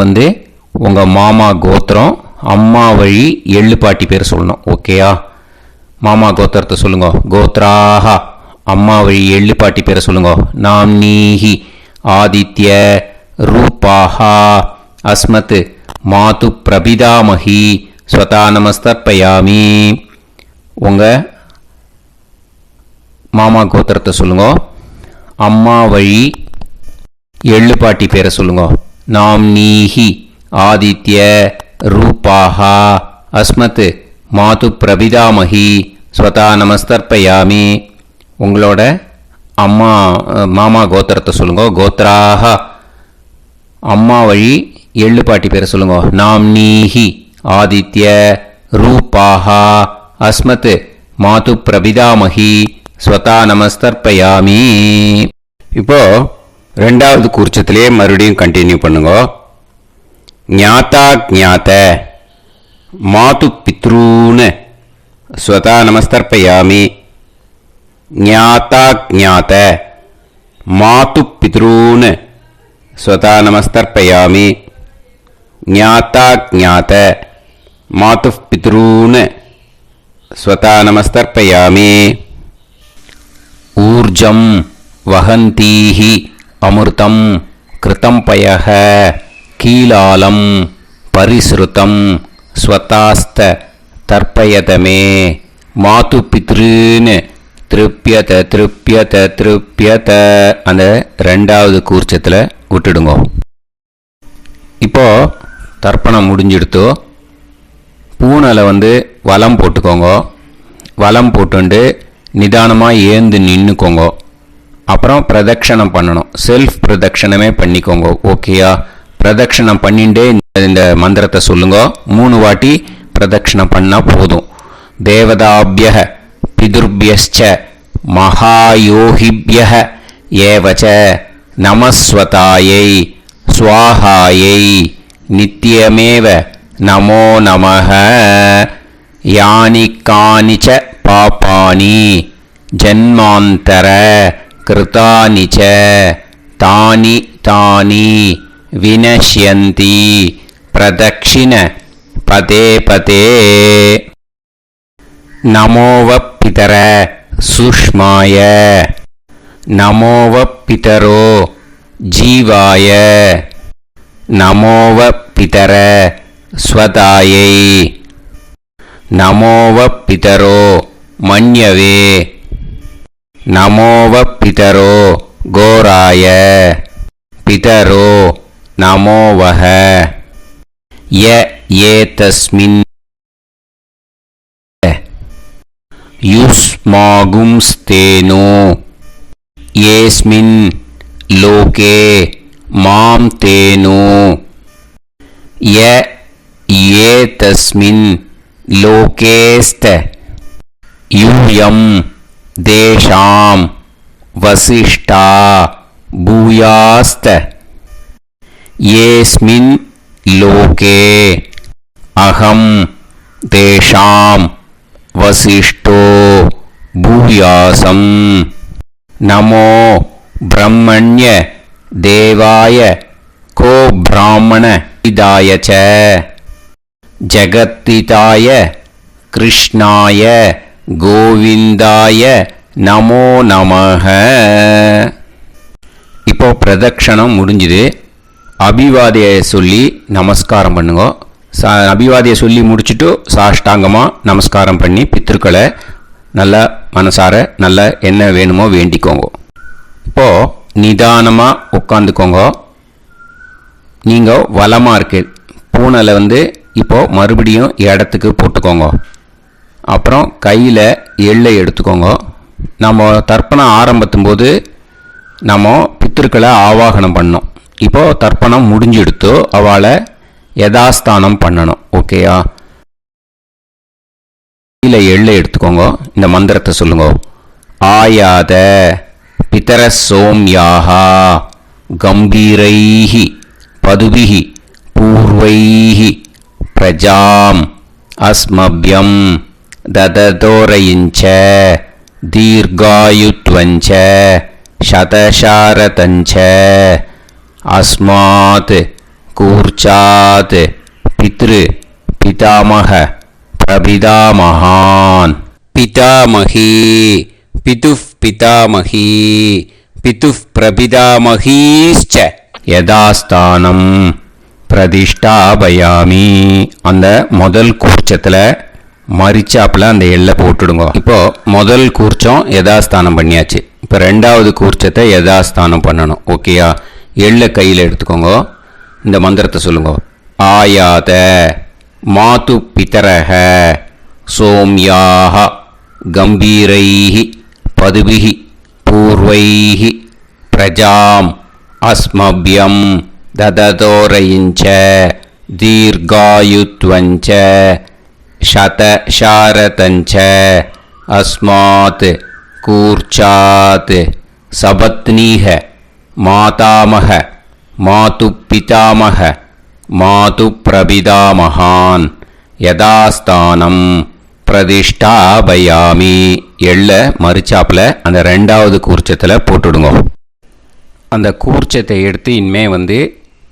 உங்கள் மாமா கோத்திரம் அம்மா வழி எள்ளு பாட்டி பேர் சொல்லணும். ஓகேயா? மாமா கோத்திரத்தை சொல்லுங்க. கோத்ராஹ அம்மா வழி எள்ளு பாட்டி பேரை சொல்லுங்க. நாம் நீஹி ஆதித்ய ரூபாஹா அஸ்மத் மாது பிரபிதாமஹி ஸ்வதா நமஸ்தர்ப்பயாமி. உங்கள் மாமா கோத்திரத்தை சொல்லுங்க. அம்மா வழி எள்ளு பாட்டி பேரை சொல்லுங்க. நாம் நீஹி ஆதித்ய ரூபாஹா அஸ்மத் மாது பிரபிதாமஹி ஸ்வதா நமஸ்தர்ப்பயாமி. உங்களோட மாமா கோத்திரத்தை சொல்லுங்க. கோத்ராஹ அம்மா வழி எள்ளு பாட்டி பேரை சொல்லுங்க. நாம் நீஹி ஆதித்ய ரூபாஹா அஸ்மத் மாது பிரபிதாமஹி ஸ்வதா நமஸ்தர்ப்பயாமி. இப்போ ரெண்டாவது கூர்ச்சத்திலே மறுபடியும் கண்டினியூ பண்ணுங்க. ஞாதா ஞாத மாது பித்ரூன் ஸ்வதா நமஸ்தர்ப்பயாமி. ஞாதா ஞாத மாது பித்ரூன் ஸ்வதா நமஸ்தர்ப்பயாமி. ஞாதா ஞாத மாது பித்ரூன் ஸ்வதா நமஸ்தர்ப்பயாமி. ஊர்ஜம் வஹந்தீஹி அமிர்தம் கிருதம் பயஹ கீலாலம் பரிஸ்ருதம் ஸ்வதாஸ்த தர்ப்பயதமே மாது பித்ருன்னு திருப்பியத திருப்பியத திருப்பியத. அந்த ரெண்டாவது கூர்ச்சத்தில் விட்டுடுங்க. இப்போ தர்ப்பணம் முடிஞ்சிடுத்து. பூனலை வலம் போட்டுக்கோங்க. வலம் போட்டுண்டு நிதானமாக ஏந்து நின்றுக்கோங்க. அப்புறம் பிரதட்சணம் பண்ணணும். செல்ஃப் பிரதட்சணமே பண்ணிக்கோங்க. ஓகேயா? பிரதட்சணம் பண்ணிண்டே இந்த மந்திரத்தை சொல்லுங்க. 3 வாட்டி பிரதட்சணம் பண்ணால் போதும். தேவதாபிய பிதுர்பியஸ்ச மகாயோகிபிய ஏவச்ச நமஸ்வதாயை ஸ்வாஹாயை நித்யமேவ நமோ நமஹ. யானி கானிச்ச பாபானி ஜன்மாந்தர கிருதானி ச தானி தானி வினஷ்யந்தி பிரதக்ஷிண பதே பதே. நமோவ பிதர சுஷ்மாய நமோவ பிதரோ ஜீவாய நமோவ பிதர ஸ்வதாயை நமோவ பிதரோ மன்யவே நமோவ பிதரோ கோராய பிதரோ நமோவஹ ய ஏதஸ்மின் யுஸ்மாகும்ஸ்தேனோ ஏஸ்மின் லோகே மாம் தேனோ ய ஏதஸ்மின் லோகேஸ்த யூயம் தேஷாம் வசிஷ்டா பூயாஸ்த ஏஸ்மின் லோகே அகம் தேஷாம் வசிஷ்டோ பூயாசம். நமோ பிரம்மண்ய தேவாய கோ பிராமண இதாய ச ஜகத்திதாய கிருஷ்ணாய கோவிந்தாய நமோ நமஹ. இப்போ பிரதக்ஷணம் முடிஞ்சுது. அபிவாதியை சொல்லி நமஸ்காரம் பண்ணுங்க. அபிவாதியை சொல்லி முடிச்சுட்டு சாஷ்டாங்கமாக நமஸ்காரம் பண்ணி பித்திருக்களை நல்லா மனசார நல்லா என்ன வேணுமோ வேண்டிக்கோங்க. இப்போது நிதானமாக உட்காந்துக்கோங்க. நீங்கள் வலமாக இருக்கு பூனலை இப்போது மறுபடியும் இடத்துக்கு போட்டுக்கோங்க. அப்புறம் கையில் எள்ளை எடுத்துக்கோங்க. நம்ம தர்ப்பணம் ஆரம்பித்தும் போது நம்ம பித்திருக்களை ஆவாகனம் பண்ணோம். இப்போது தர்ப்பணம் முடிஞ்செடுத்து அவளை யதாஸ்தானம் பண்ணணும். ஓகேயா? கையில் எள்ளை எடுத்துக்கோங்க. இந்த மந்திரத்தை சொல்லுங்க. ஆயாத பிதர சோம்யாஹா கம்பீரைஹி பதுபிஹி பூர்வைஹி பிரஜாம் அஸ்மப்யம் தததோரயிஞ்ச தீர்காயுத்வஞ்ச சதசாரதஞ்ச அஸ்மாத் கூர்ச்சாத் பித்ரு பிதாமக பிரபிதாமகான் பிதாமகி பிதுஃப் பிதாமகி பிதுஃப் பிரபிதாமகீஸ்ச யதாஸ்தானம் பிரதிஷ்டாபயாமி. அந்த முதல் கூர்ச்சத்தில் மரிச்சாப்பில் அந்த எல்லை போட்டுடுங்க. இப்போது முதல் கூர்ச்சம் யதாஸ்தானம் பண்ணியாச்சு. இப்போ ரெண்டாவது கூர்ச்சத்தை யதாஸ்தானம் பண்ணணும். ஓகேயா? எள்ளை கையில் எடுத்துக்கோங்க. இந்த மந்திரத்தை சொல்லுங்க. ஆயாத மாது பிதரஹ சோம்யாக கம்பீரைஹி பதுபிஹி பூர்வைஹி பிரஜாம் அஸ்மப்யம் தததோரயிஞ்ச தீர்காயுத்வஞ்ச சதசாரதஞ்ச அஸ்மாத் கூர்ச்சாத் சபத்னீஹ மாதாமஹ மாது பிதாமஹ மாது பிரபிதாமகான் யதாஸ்தானம் பிரதிஷ்டாபயாமி. எள்ள மரிச்சாப்பில் அந்த ரெண்டாவது கூர்ச்சத்தில் போட்டுடுங்க. அந்த கூர்ச்சத்தை எடுத்து இனிமே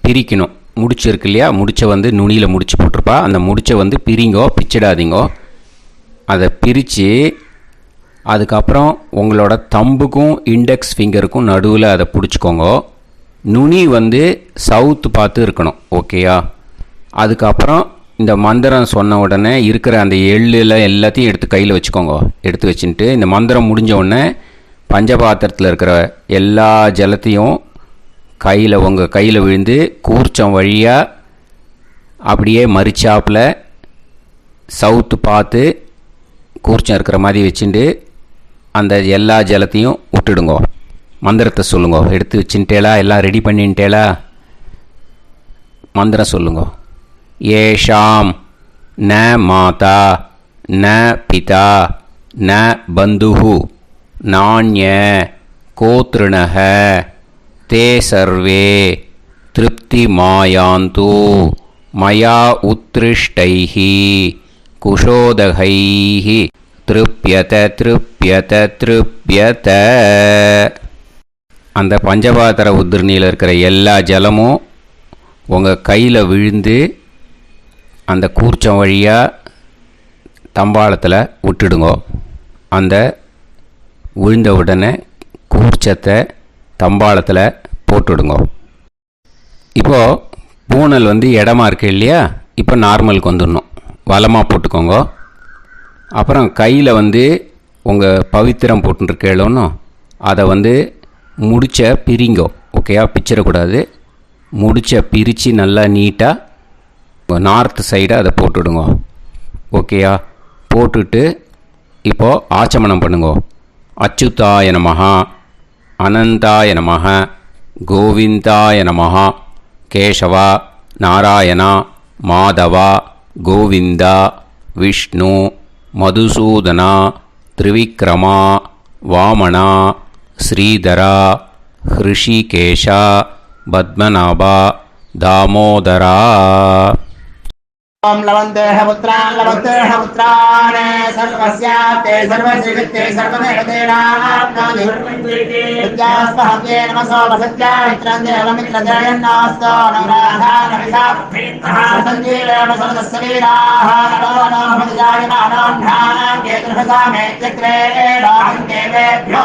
பிரிக்கணும். முடிச்சிருக்கு இல்லையா? முடிச்சை நுனியில் முடிச்சு போட்டிருப்பா. அந்த முடிச்சை பிரிங்கோ, பிச்சிடாதீங்கோ. அதை பிரித்து அதுக்கப்புறம் உங்களோட தம்புக்கும் இண்டெக்ஸ் ஃபிங்கருக்கும் நடுவில் அதை பிடிச்சிக்கோங்க. நுனி சவுத்து பார்த்து இருக்கணும். ஓகேயா? அதுக்கப்புறம் இந்த மந்திரம் சொன்ன உடனே இருக்கிற அந்த எள்ளில் எல்லாத்தையும் எடுத்து கையில் வச்சுக்கோங்க. எடுத்து வச்சுட்டு இந்த மந்திரம் முடிஞ்ச உடனே பஞ்சபாத்திரத்தில் இருக்கிற எல்லா ஜலத்தையும் உங்கள் கையில் விழுந்து கூர்ச்சம் வழியாக அப்படியே மரிச்சாப்பில் சவுத்து பார்த்து கூர்ச்சம் இருக்கிற மாதிரி வச்சுட்டு அந்த எல்லா ஜலத்தையும் விட்டுடுங்க. மந்திரத்தை சொல்லுங்க. எடுத்து வச்சுட்டேலா? எல்லாம் ரெடி பண்ணிட்டேலா? மந்திரம் சொல்லுங்க. ஏஷாம் ந மாதா ந பிதா ந பந்துஹு நாண்ய கோத்ருணஹ தே சர்வே திருப்தி மாயாந்து மயா உத்ருஷ்டைஹி குஷோதகைஹி திருப்யத திருப்யத திருப்யத. அந்த பஞ்சபாத்திர உதிரணியில் இருக்கிற எல்லா ஜலமும் உங்கள் கையில் விழுந்து அந்த கூர்ச்சம் வழியாக தம்பாளத்தில் விட்டுடுங்க. அந்த விழுந்த உடனே கூர்ச்சத்தை தம்பாளத்தில் போட்டுடுங்க. இப்போது பூனல் இடமா இருக்கு இல்லையா, இப்போ நார்மலுக்கு வந்துடணும். வலமாக போட்டுக்கோங்க. அப்புறம் கையில் உங்கள் பவித்திரம் போட்டுருக்கேளோன்னு அதை முடிச்ச பிரிங்கோ. ஓகேயா, பிச்சிடக்கூடாது. முடிச்ச பிரித்து நல்லா நீட்டாக நார்த் சைடை அதை போட்டுடுங்க. ஓகேயா, போட்டுட்டு இப்போது ஆச்சமனம் பண்ணுங்க. அச்சுதாய நமஹ, அனந்தாய நமஹ, கோவிந்தாய நமஹ, கேசவா, நாராயணா, மாதவா, கோவிந்தா, விஷ்ணு, மதுசூதனா, திரிவிக்ரமா, வாமனா, ஸ்ரீதரா, ஹிருஷிகேஷா, பத்மநாபா, தாமோதரா. ओम लवन्तेह पुत्रान् लवन्तेह पुत्रान् सर्वस्याप्ते सर्वश्रीवित्ते सर्वदेवतेनाप्नोति विद्यास्पहव्ये नमसो वसत्या मित्रं देवमित्रजयन्नास्तो नवराधानविषाभ्येत्तः सञ्जीवेन सर्वस्वीराः नमो नमोऽभिजायमानोऽन्धानां केतुर्हसामेत्यग्रे बाहं देवेभ्यो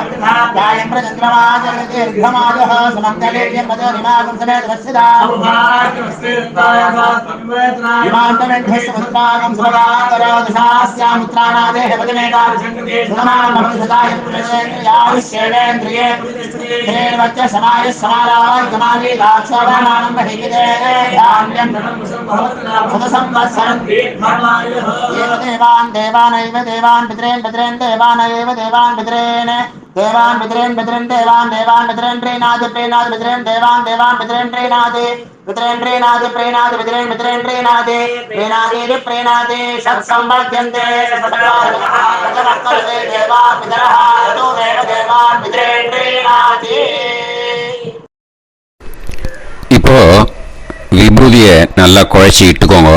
गायं प्रचन्द्रमाजगतिर्घमाजः सुमङ्गलेर्यं मदोनिमागं समेतवस्सिदा ृष्टागं सुभगान्तरोदशास्यामित्राणादेह पतिमेताभिषङ्गेन्द्रिये समाय समाराय गमाली दाक्षाणां देवान् देवानैव देवान् पितरेन् पितरेन् देवानैव देवान् पितरेन् देवान् पितरेन् पितरेन् देवान् देवान् पितरेन् प्रीणादि प्रीणादि पितरेन् देवान् देवान् पितरेन् प्रीणादि पितरेन् प्रीणादि प्रीणादि पितरेन् पितरेन् प्रीणादि प्रीणादि प्रीणादि षट्संवर्ध्यन्ते षट्वर्तते देवा पितरः ततो देव देवान् पितरेन् प्रीणादि. இப்போ விபூதியை நல்லா குழச்சி இட்டுக்கோங்க.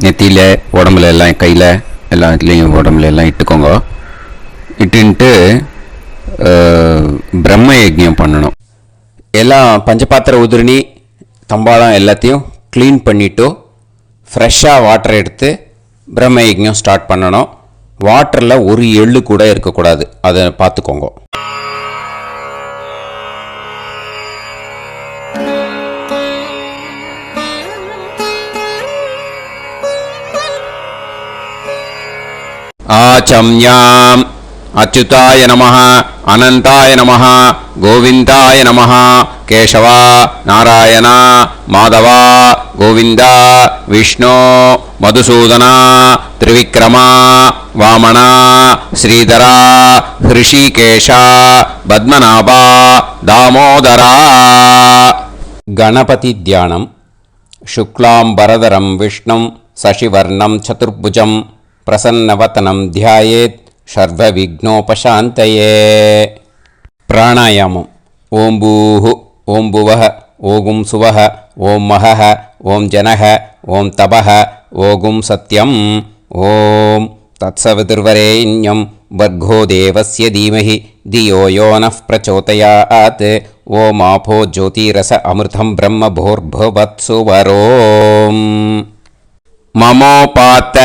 நெத்தியில், உடம்புல எல்லாம், கையில் எல்லாம் இதுலேயும் உடம்புல எல்லாம் இட்டுக்கோங்க. இட்டுன்ட்டு பிரம்ம யஜ்ஞம் பண்ணணும். எல்லாம் பஞ்சபாத்திர உதிரணி தம்பாளம் எல்லாத்தையும் க்ளீன் பண்ணிவிட்டு ஃப்ரெஷ்ஷாக வாட்டர் எடுத்து பிரம்ம யஜ்ஞம் ஸ்டார்ட் பண்ணணும். வாட்டரில் ஒரு எள்ளு கூட இருக்கக்கூடாது, அதை பார்த்துக்கோங்க. ஆச்சம்யாம் அச்சுதாய நமஹ, அனந்தாய நமஹ, கோவிந்தாய நமஹ, கேசவா, நாராயணா, மாதவா, கோவிந்தா, விஷ்ணு, மதுசூதனா, திரிவிக்ரமா, வாமனா, ஸ்ரீதரா, ஹிருஷிகேஷா, பத்மநாபா, தாமோதரா. கணபதி தியானம். சுக்லாம்பரதரம் விஷ்ணும் சசிவர்ணம் சதுர்புஜம் பிரசன்னவதனம் தியாயேத் சர்வவிக்னோபசாந்தயே. பிராணாயாமம். ஓம் பூஹு, ஓம் புவஹ, ஓகும் சுவஹ, ஓம் மஹஹ, ஓம் ஜனஹ, ஓம் தபஹ, ஓகும் சத்யம். ஓம் தத்சவிதுர்வரேண்யம் வர்கோ தேவஸ்ய தீமஹி தியோ யோ நः பிரச்சோதயாத். ஓம் ஆபோ ஜோதிரச அமிர்தம் பிரம்ம பூர்புவத்சு வரோம். மமோபாத்த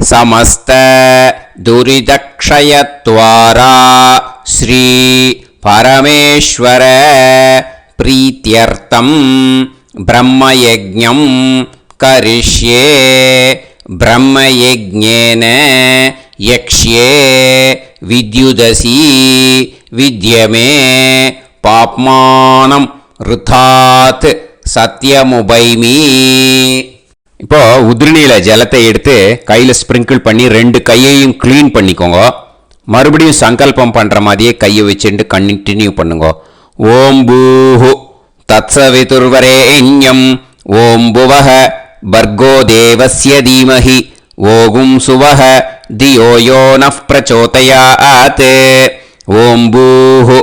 சமஸ்த துரிதக்ஷயத்வாரா ஸ்ரீ பரமேஸ்வர பிரீத்யர்த்தம் பிரம்மயஜ்ஞம் கரிஷ்யே. பிரம்மயஜ்ஞேன யக்ஷ்யே வித்யுதசி வித்யமே பாப்மானம் ருதாத் சத்யமுபைமி. இப்போ உதிரணியில் ஜலத்தை எடுத்து கையில் ஸ்ப்ரிங்கிள் பண்ணி 2 கையையும் க்ளீன் பண்ணிக்கோங்க. மறுபடியும் சங்கல்பம் பண்ணுற மாதிரியே கையை வச்சுட்டு கண்டினியூ பண்ணுங்க. ஓம் பூஹு தத்சவிதுர்வரேண்யம் ஓம் புவஹ பர்கோ தேவஸ்ய தீமஹி ஓகும் சுவஹ தியோ யோ நः பிரச்சோதயாத். ஓம் பூஹு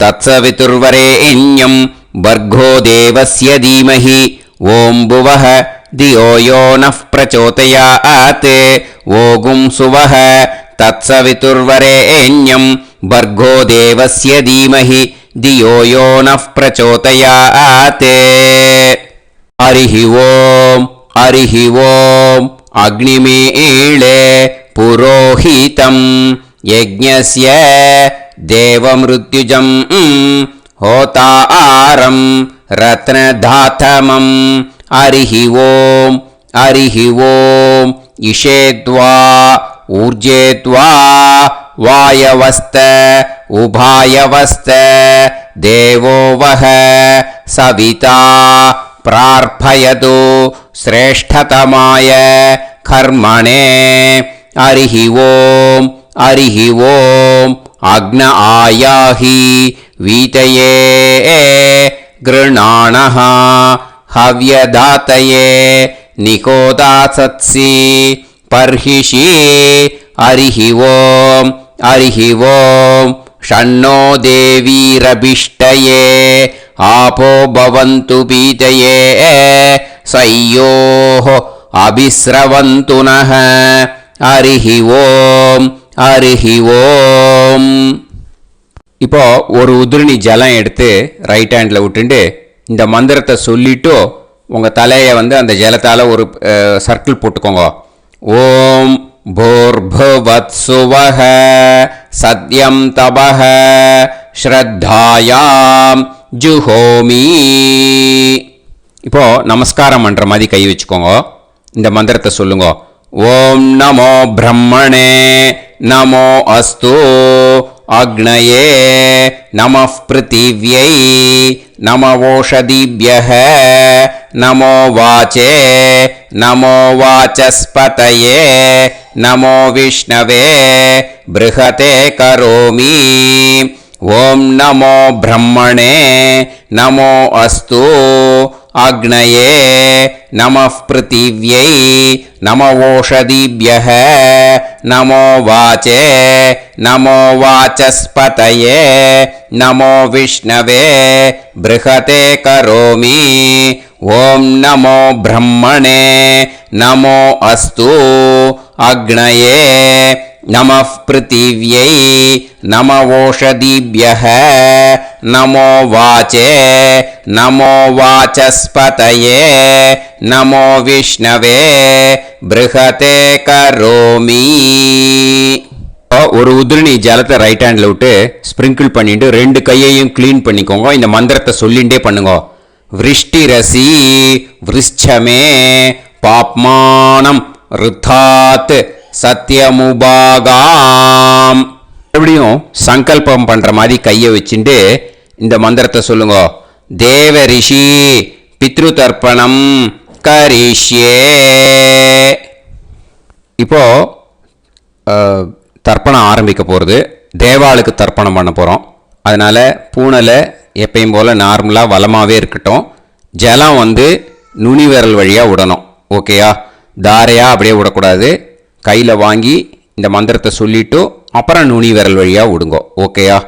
தத்சவிதுர்வரேண்யம் பர்கோ தேவஸ்ய தீமஹி ஓம் புவஹ தியோ யோ நः பிரச்சோதயாத். ஓகும் சுவஹ தத்சவிதுர்வரேண்யம் பர்கோ தேவஸ்ய தீமஹி धियो यो नः प्रचोदयात् हरिः ओम् अग्निमीळे पुरोहितं यज्ञस्य देवमृत्युजं होतारं रत्नधातमं हरिः ओम् इषेद्वा ऊर्जेद्वा वायवस्त उभायवस्त देवो वः सविता प्रार्थयतु श्रेष्ठतमाय कर्मणे हरिः ओम् अग्न आयाहि वीतये गृणाणः हव्यदातये निकोदासत्सि पर्हिषि हरिः ओम् षण्णो देवीरभिष्टये आपो भवन्तु पीतये सयोः अभिस्रवन्तु नः हरिः ओम् இப்போ ஒரு உதிரணி ஜலம் எடுத்து ரைட் ஹேண்டில் விட்டுண்டு இந்த மந்திரத்தை சொல்லிட்டு உங்கள் தலையை வந்து அந்த ஜலத்தால் ஒரு சர்க்கிள் போட்டுக்கோங்க. ஓம் भूर्भुवत्सुवः सत्यं तपः ஸ்ரத்தாயாம் ஜுஹோமி. இப்போ நமஸ்காரம் பண்ணுற மாதிரி கை வச்சுக்கோங்க. இந்த மந்திரத்தை சொல்லுங்க. ஓம் நமோ பிரம்மணே நமோ அஸ்து அக்னயே நமः பிருத்திவ்யை நமோ ஓஷதிभ्यः நமோ வாச்சே நமோ வாசஸ்பதயே நமோ விஷ்ணவே ப்ருஹதே கரோமி. ஓம் நமோ பிரம்மணே நமோ அஸ்து அக்னயே நமः பிருத்திவ்யை நமோ ஓஷதிभ्यः நமோ வாச்சே நமோ வாசஸ்பதயே நமோ விஷ்ணவே ப்ருஹதே கரோமி. ஓம் நமோ பிரம்மணே நமோ அஸ்து அக்னயே நமः பிருத்திவ்யை நமோ ஓஷதிभ्यः நமோ வாச்சே நமோ வாசஸ்பதயே நமோ விஷ்ணவே ப்ருஹதே கரோமி. ஒரு உதிரணி ஜலத்தை ரைட் ஹேண்டில் விட்டு ஸ்ப்ரிங்கிள் பண்ணிட்டு ரெண்டு கையையும் க்ளீன் பண்ணிக்கோங்க. இந்த மந்திரத்தை சொல்லிகிட்டே பண்ணுங்க. விருஷ்டிரசி விருஷ்சமே பாப்மானம் ருத்தாத் சத்யமுபாகாம். மறுபடியும் சங்கல்பம் பண்ணுற மாதிரி கையை வச்சுட்டு இந்த மந்திரத்தை சொல்லுங்க. தேவ ரிஷி பித்ரு தர்ப்பணம் கரிஷ்யே. இப்போ தர்ப்பணம் ஆரம்பிக்க போகிறது. தேவாளுக்கு தர்ப்பணம் பண்ண போகிறோம். அதனால் பூனலை எப்பயும் போல் நார்மலாக வளமாகவே இருக்கட்டும். ஜலம் வந்து நுனி விரல் வழியாக விடணும். ஓகேயா? தாரையாக அப்படியே விடக்கூடாது. கையில் வாங்கி இந்த மந்திரத்தை சொல்லிவிட்டு அப்புறம் நுனி விரல் வழியாக விடுங்கோ. ஓகேயா?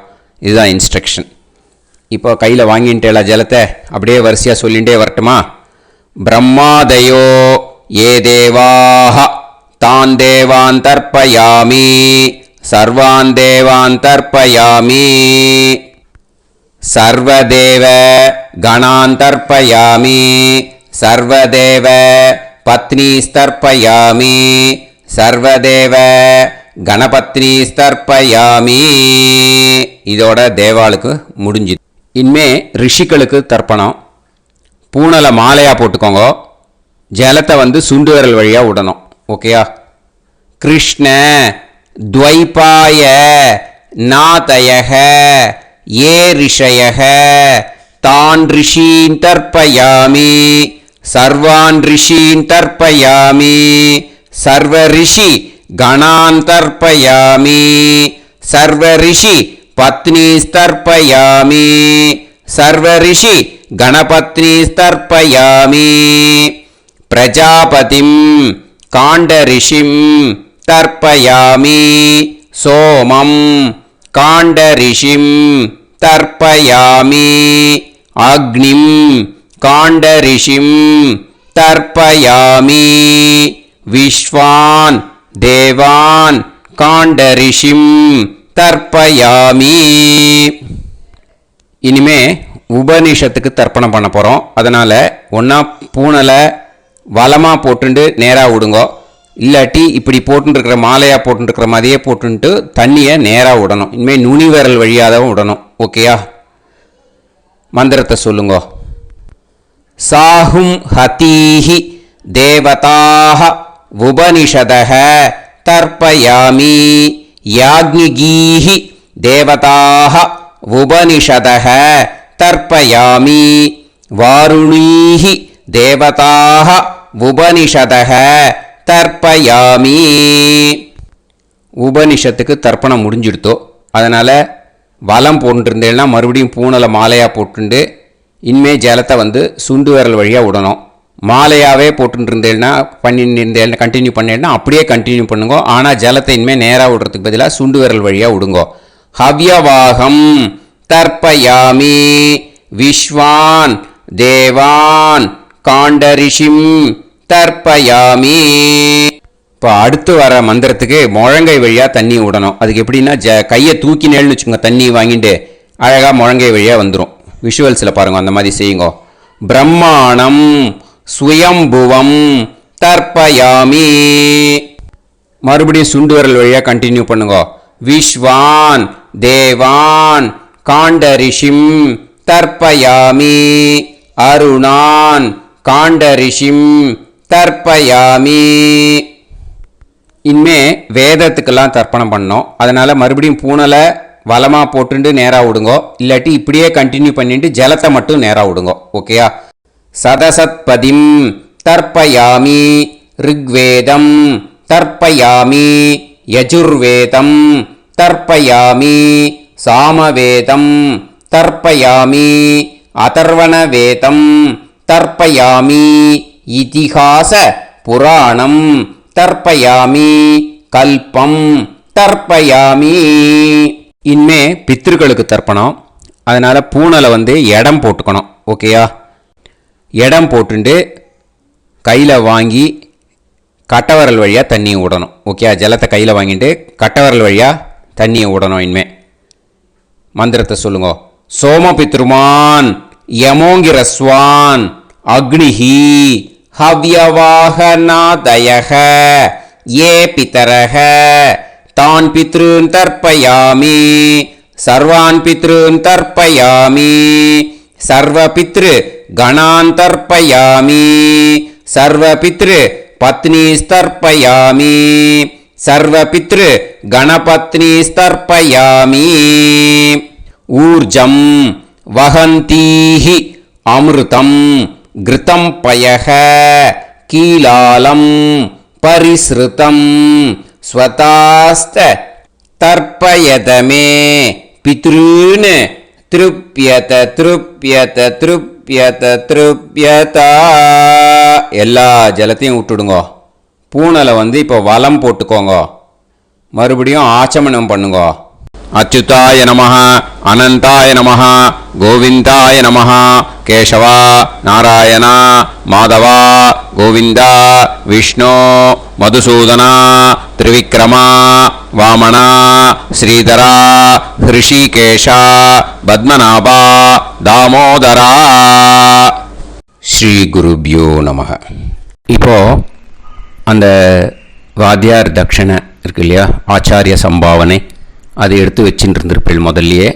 இதுதான் இன்ஸ்ட்ரக்ஷன். இப்போ கையில் வாங்கிட்டு எல்லா ஜலத்தை அப்படியே வரிசையாக சொல்லிகிட்டே வரட்டுமா? பிரம்மாதயோ ஏ தேவாஹ தான் தேவான் தர்ப்பயாமி சர்வான் தேவான் தர்ப்பயாமி சர்வதேவ கணான் தர்ப்பயாமி சர்வதேவ பத்னீஸ்தர்ப்பயாமி சர்வதேவ கணபத்னீஸ்தர்ப்பயாமி. இதோட தேவாளுக்கு முடிஞ்சுது. இனிமே ரிஷிகளுக்கு தர்ப்பணம். பூனலை மாலையாக போட்டுக்கோங்க. ஜலத்தை வந்து சுண்டு விரல் வழியாக விடணும். ஓகேயா? கிருஷ்ண துவைபாய நாதயக ஏ ரிஷயக தான் ரிஷீன் தர்ப்பயாமி சர்வான் ரிஷீன் தர்ப்பயாமி சர்வ ரிஷி கணான் தர்ப்பயாமி சர்வ ரிஷி பத்னீஸ்தர்ப்பயாமி சர்வ ரிஷி கணபத்னீஸ்தர்ப்பயாமி பிரஜாபதிம் காண்டரிஷிம் தர்ப்பயாமி சோமம் காண்டரிஷிம் தர்ப்பயாமி அக்னிம் காண்டரிஷிம் தர்ப்பயாமி விஸ்வான் தேவான் காண்டரிஷிம் தர்ப்பயாமி. இனிமே உபநிஷத்துக்கு தர்ப்பணம் பண்ண போகிறோம். அதனால் ஒன்றா பூனலை வலமாக போட்டுண்டு நேராக விடுங்கோ, இல்லாட்டி இப்படி போட்டுருக்கிற மாலையாக போட்டுருக்கிற மாதிரியே போட்டுன்ட்டு தண்ணியை நேராக விடணும். இனிமேல் நுனி விரல் வழியாக தான் விடணும். ஓகேயா? மந்திரத்தை சொல்லுங்கோ. சாஹும் ஹதீஹி தேவதாக உபனிஷதக தர்ப்பயாமி யாக்ஞிகீஹி தேவதாக உபனிஷதக தர்ப்பயாமி வாருணீஹி தேவதாக உபனிஷதக தர்ப்பயாமி. உபனிஷத்துக்கு தர்ப்பணம் முடிஞ்சிடுத்தோ, அதனால் வலம் போட்டுருந்தேன்னா மறுபடியும் பூனலை மாலையாக போட்டுண்டு இனிமே ஜலத்தை வந்து சுண்டு விரல் வழியாக விடணும். மாலையாகவே போட்டுருந்தேன்னா பண்ணிருந்தேன் கண்டினியூ பண்ணேன்னா அப்படியே கண்டினியூ பண்ணுங்க. ஆனால் ஜலத்தை இனிமேல் நேராக விடுறதுக்கு பதிலாக சுண்டு விரல் வழியாக விடுங்கோ. ஹவ்யவாகம் தர்ப்பயாமி விஸ்வான் தேவான் காண்டரிஷிம் தர்ப்பயாமி. இப்போ அடுத்து வர மந்திரத்துக்கு முழங்கை வழியாக தண்ணி விடணும். அதுக்கு எப்படின்னா கையை தூக்கினேன்னு வச்சுக்கோங்க, தண்ணி வாங்கிட்டு அழகாக முழங்கை வழியாக வந்துடும். விஷுவல்ஸில் பாருங்கள், அந்த மாதிரி செய்யுங்கோ. பிரம்மாணம் சுயம்புவம் தர்ப்பயாமி. மறுபடியும் சுண்டு விரல் வழியாக கண்டினியூ பண்ணுங்க. விஸ்வான் தேவான் காண்டரிஷிம் தர்ப்பயாமி அருணான் காண்டரிஷிம் தர்ப்பயாமி. இனிமே வேதத்துக்கெல்லாம் தர்ப்பணம் பண்ணோம். அதனால் மறுபடியும் பூனலை வலமாக போட்டுட்டு நேராக விடுங்கோ, இல்லாட்டி இப்படியே கண்டினியூ பண்ணிட்டு ஜலத்தை மட்டும் நேராக விடுங்கோ. ஓகேயா? சதசத்பதிம் தர்ப்பயாமி ரிக்வேதம் தர்ப்பயாமி யஜுர்வேதம் தர்ப்பயாமி சாமவேதம் தர்ப்பயாமி அதர்வணவேதம் தர்ப்பயாமி இதிஹாச புராணம் தர்ப்பயாமி கல்பம் தர்ப்பயாமி. இனிமே பித்ருக்களுக்கு தர்ப்பணம். அதனால் பூனலை வந்து இடம் போட்டுக்கணும். ஓகேயா? இடம் போட்டுண்டு கையில் வாங்கி கட்டவரல் வழியாக தண்ணியை விடணும். ஓகே? ஜலத்தை கையில் வாங்கிட்டு கட்டவரல் வழியாக தண்ணியை விடணும். இனிமே மந்திரத்தை சொல்லுங்க. சோமபித்ருமான் யமோங்கிரஸ்வான் அக்னிஹி ஹவ்யவாகநாதயக ஏ பிதரக தான் பித்ருன் தர்ப்பயாமி சர்வான் பித்ருன் தர்ப்பயாமி சர்வபித்ரு கணான் தர்ப்பயாமி சர்வபித்ரு பத்னிஸ்தர்ப்பயாமி சர்வபித்ரு கணபத்னிஸ்தர்ப்பயாமி. ஊர்ஜம் வஹந்தீஹி அமிர்தம் கிருதம் பயக கீலாலம் பரிஸ்ருதம் ஸ்வதாஸ்த தர்ப்பயதமே பித்ருன் திருப்யத திருப்யத திருப்யத திருப்யதா. எல்லா ஜலத்தையும் விட்டுடுங்கோ. பூனலை வந்து இப்போ வலம் போட்டுக்கோங்க. மறுபடியும் ஆச்சமனம் பண்ணுங்க. அச்சுதாய நமஹ அனந்தாய நமஹ கோவிந்தாய நமஹ கேசவா நாராயணா மாதவா கோவிந்தா விஷ்ணு மதுசூதனா திரிவிக்ரமா வாமனா ஸ்ரீதரா ஹிருஷிகேஷா பத்மநாபா தாமோதரா. ஸ்ரீ குருப்யோ நமஹ. இப்போ அந்த வாத்தியார் தட்சணை இருக்கு இல்லையா, ஆச்சாரிய சம்பாவனை, அதை எடுத்து வச்சுட்டு இருந்திருப்பேன் முதல்லையே.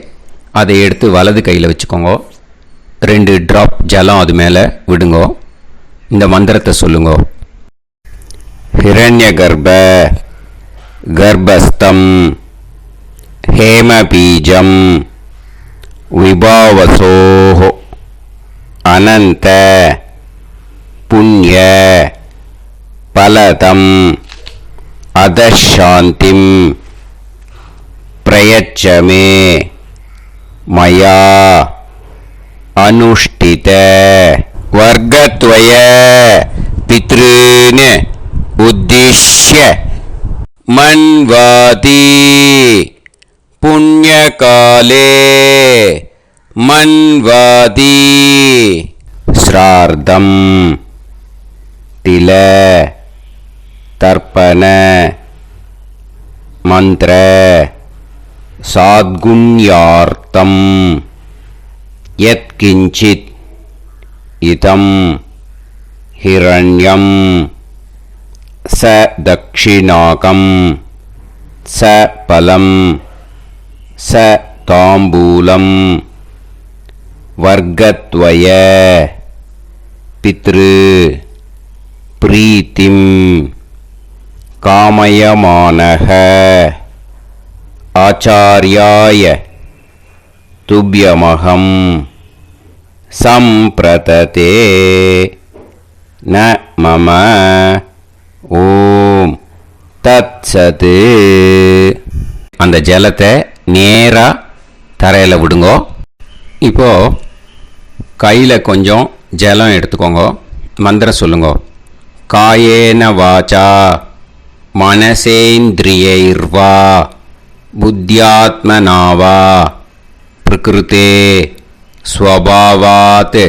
அதை எடுத்து வலது கையில் வச்சுக்கோங்க. 2 ட்ராப் ஜலம் அது மேலே விடுங்கோ. இந்த மந்திரத்தை சொல்லுங்கோ. ஹிரண்ய கர்ப்ப கர்ப்பஸ்தம் ஹேமபீஜம் விபாவசோஹோ அனந்த புண்ணிய பலதம் அதசாந்திம் பிரயச்சமே மயா அனுஷ்டித வர்க்கத்வய பித்ருன் உத்திஷ்ய மன்வாதி புண்ணியகாலே மன்வாதி ஸ்ரார்த்தம் தில தர்ப்பண மந்திர சாத்குண்யார்த்தம் यत्किञ्चित् इदं हिरण्यं स दक्षिणाकं स फलं स ताम्बूलं वर्गद्वय पितृ प्रीतिं कामयमानः आचार्याय तुभ्यमहं सम्प्रतते न मम ஓம் தத்சது. அந்த ஜலத்தை நேராக தரையில் விடுங்கோ. இப்போது கையில் கொஞ்சம் ஜலம் எடுத்துக்கோங்க. மந்திரம் சொல்லுங்க. காயேன வாச்சா மனசேந்திரியைர்வா புத்தியாத்மனாவா பிரகிருதே ஸ்வபாவாத்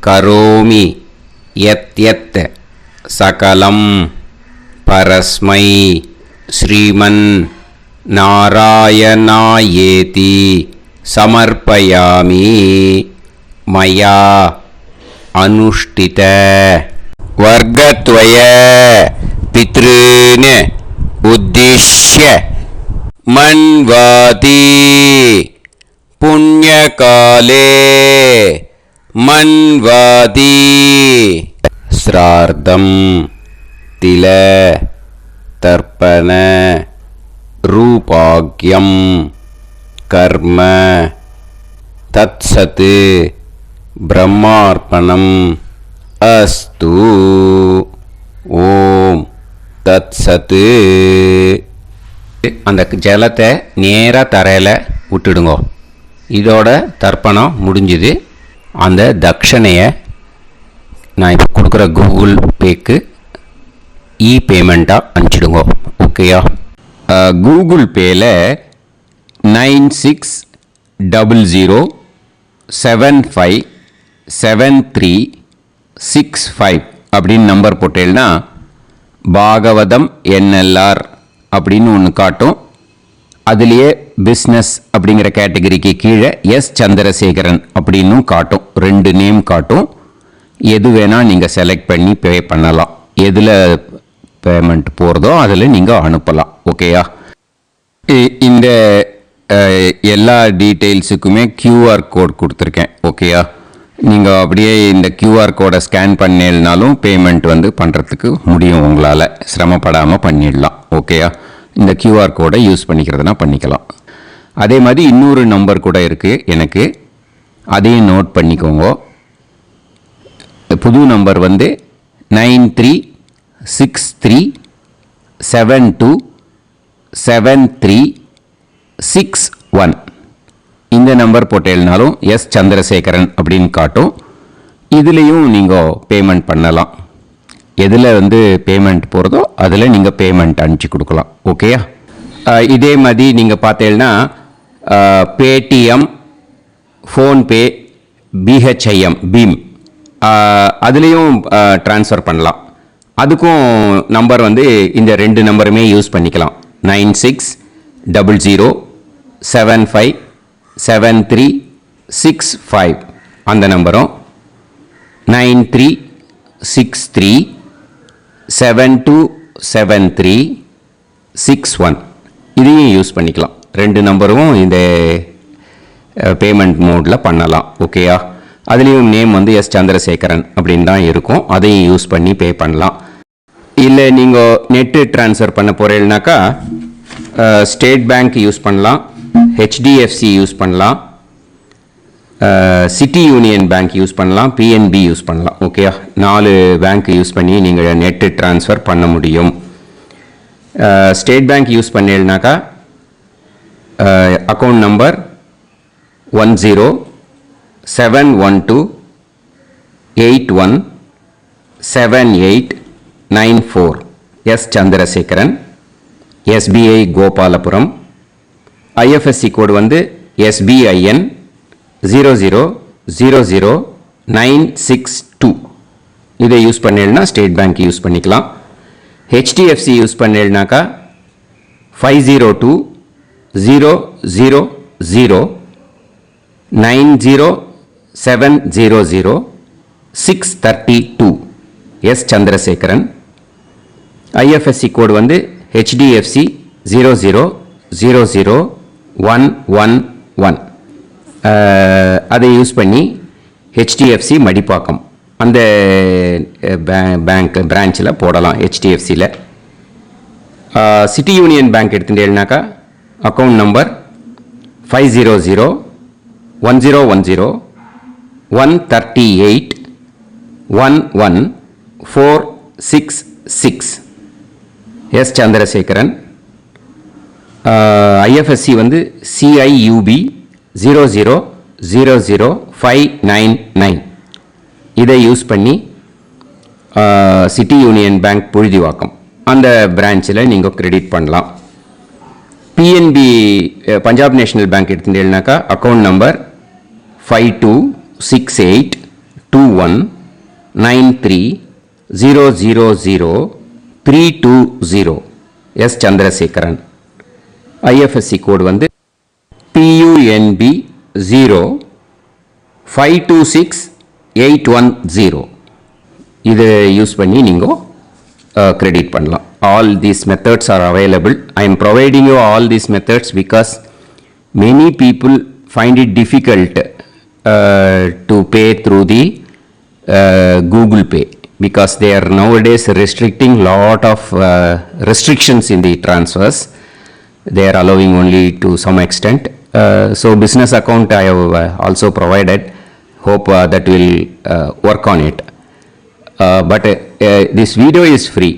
கரோமி யத் யத் சகலம் பரஸ்மை ஸ்ரீமன் நாராயணாயேதி சமர்ப்பயாமி மயா அனுஷ்டித வர்க்கத்வய பித்ருன் உத்திஷ்ய மன்வாதி புண்ணியகாலே மன்வாதி ஸ்ரார்த்தம் தில தர்ப்பண ரூபாக்யம் கர்ம தத்சத் பிரம்மார்ப்பணம் அஸ்து. ஓம் தத்சத். அந்த ஜலத்தை நேராக தரையில் விட்டுடுங்கோ. இதோட தர்ப்பணம் முடிஞ்சுது. அந்த தட்சணையை நான் இப்போ கொடுக்குற கூகுள் பேக்கு பேமெண்ட்டாக அனுப்பிச்சிடுங்க. ஓகேயா? கூகுள் பேயில் 9600757365 அப்படின்னு நம்பர் போட்டேன்னா பாகவதம் என்எல்ஆர் அப்படின்னு ஒன்று காட்டும். அதுலேயே பிஸ்னஸ் அப்படிங்கிற கேட்டகரிக்கு கீழே எஸ் சந்திரசேகரன் அப்படின்னும் காட்டும். 2 நேம் காட்டும். எது வேணால் நீங்கள் செலக்ட் பண்ணி பே பண்ணலாம். எதில் பேமெண்ட் போகிறதோ அதில் நீங்கள் அனுப்பலாம். ஓகேயா? இந்த எல்லா டீட்டெயில்ஸுக்குமே கியூஆர் கோட் கொடுத்துருக்கேன். ஓகேயா? நீங்கள் அப்படியே இந்த கியூஆர் கோடை ஸ்கேன் பண்ணினாலும் பேமெண்ட் பண்ணுறதுக்கு முடியும். உங்களால் சிரமப்படாமல் பண்ணிடலாம். ஓகேயா? இந்த கியூஆர் கோடை யூஸ் பண்ணிக்கிறதுனா பண்ணிக்கலாம். அதே மாதிரி இன்னொரு நம்பர் கூட இருக்குது எனக்கு. அதையும் நோட் பண்ணிக்கோங்க. புது நம்பர் 9363727361. இந்த நம்பர் போட்டேல்னாலும் எஸ் சந்திரசேகரன் அப்படின்னு காட்டும். இதுலேயும் நீங்கள் பேமெண்ட் பண்ணலாம். எதில் பேமெண்ட் போகிறதோ அதில் நீங்கள் பேமெண்ட் அனுப்பிச்சி கொடுக்கலாம். ஓகேயா? இதே மாதிரி நீங்கள் பார்த்தேன்னா பேடிஎம், ஃபோன்பே, பிஹெச்ஐஎம், பீம் அதுலேயும் ட்ரான்ஸ்ஃபர் பண்ணலாம். அதுக்கும் நம்பர் இந்த 2 நம்பருமே யூஸ் பண்ணிக்கலாம். 9600757365 அந்த நம்பரும் 9363727361 இதையும் யூஸ் பண்ணிக்கலாம். 2 நம்பரும் இந்த பேமெண்ட் மோடில் பண்ணலாம். ஓகேயா? அதுலேயும் நேம் எஸ் சந்திரசேகரன் அப்படின்னு தான் இருக்கும். அதையும் யூஸ் பண்ணி பே பண்ணலாம். இல்லை நீங்கள் நெட்டு ட்ரான்ஸ்ஃபர் பண்ண போகிறீங்கனாக்கா ஸ்டேட் பேங்க் யூஸ் பண்ணலாம், ஹெச்டிஎஃப்சி யூஸ் பண்ணலாம், சிட்டி யூனியன் பேங்க் யூஸ் பண்ணலாம், பிஎன்பி யூஸ் பண்ணலாம். ஓகேயா? 4 பேங்க் யூஸ் பண்ணி நீங்கள் நெட்டு ட்ரான்ஸ்ஃபர் பண்ண முடியும். ஸ்டேட் பேங்க் யூஸ் பண்ணீங்கனாக்கா account number 1071281789 S Chandrasekaran, SBI Gopalapuram. IFSC code SBIN 0000962. இதை யூஸ் பண்ணீங்கன்னா ஸ்டேட் பேங்க் யூஸ் பண்ணிக்கலாம். ஹெச்டிஎஃப்சி யூஸ் பண்ணீங்கனாக்கா 50200090 700-632 எஸ் சந்திரசேகரன். ஐஎஃப்எஸ்சி கோடு வந்து HDFC 000111. அதை யூஸ் பண்ணி HDFC மடிப்பாக்கம் அந்த பேங்க் பிரான்ச்சில் போடலாம். HDFCயில் சிட்டி யூனியன் பேங்க் எடுத்துட்டேன்னாக்கா account number 500-1010-138-11466 S Chandrasekaran. IFSC வந்து CIUB 000599. இதை யூஸ் பண்ணி சிட்டி யூனியன் பேங்க் புழுதிவாக்கம் அந்த பிரான்ச்சில் நீங்கள் கிரெடிட் பண்ணலாம். PNB பஞ்சாப் நேஷனல் பேங்க் எடுத்துட்டேன்னாக்கா account number 52682193000320 S Chandrasekaran. IFSC code வந்து PUNB 05268110. இதை யூஸ் பண்ணி நீங்கள் கிரெடிட் பண்ணலாம். All these methods are available. I am providing you all these methods because many people find it difficult to pay through the Google Pay because they are nowadays restricting lot of restrictions in the transfers. They are allowing only to some extent. So business account I have also provided. Hope that will work on it. But this video is free.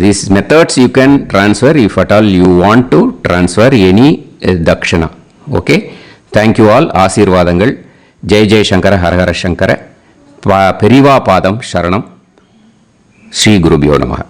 These methods you can transfer if at all you want to transfer any dakshana. Okay. Thank you all. ஆசீர்வாதங்கள். ஜெய் ஜெய் சங்கர ஹரஹர சங்கர. பெரிவா பாதம் சரணம். ஸ்ரீ குருபியோ நமஹ.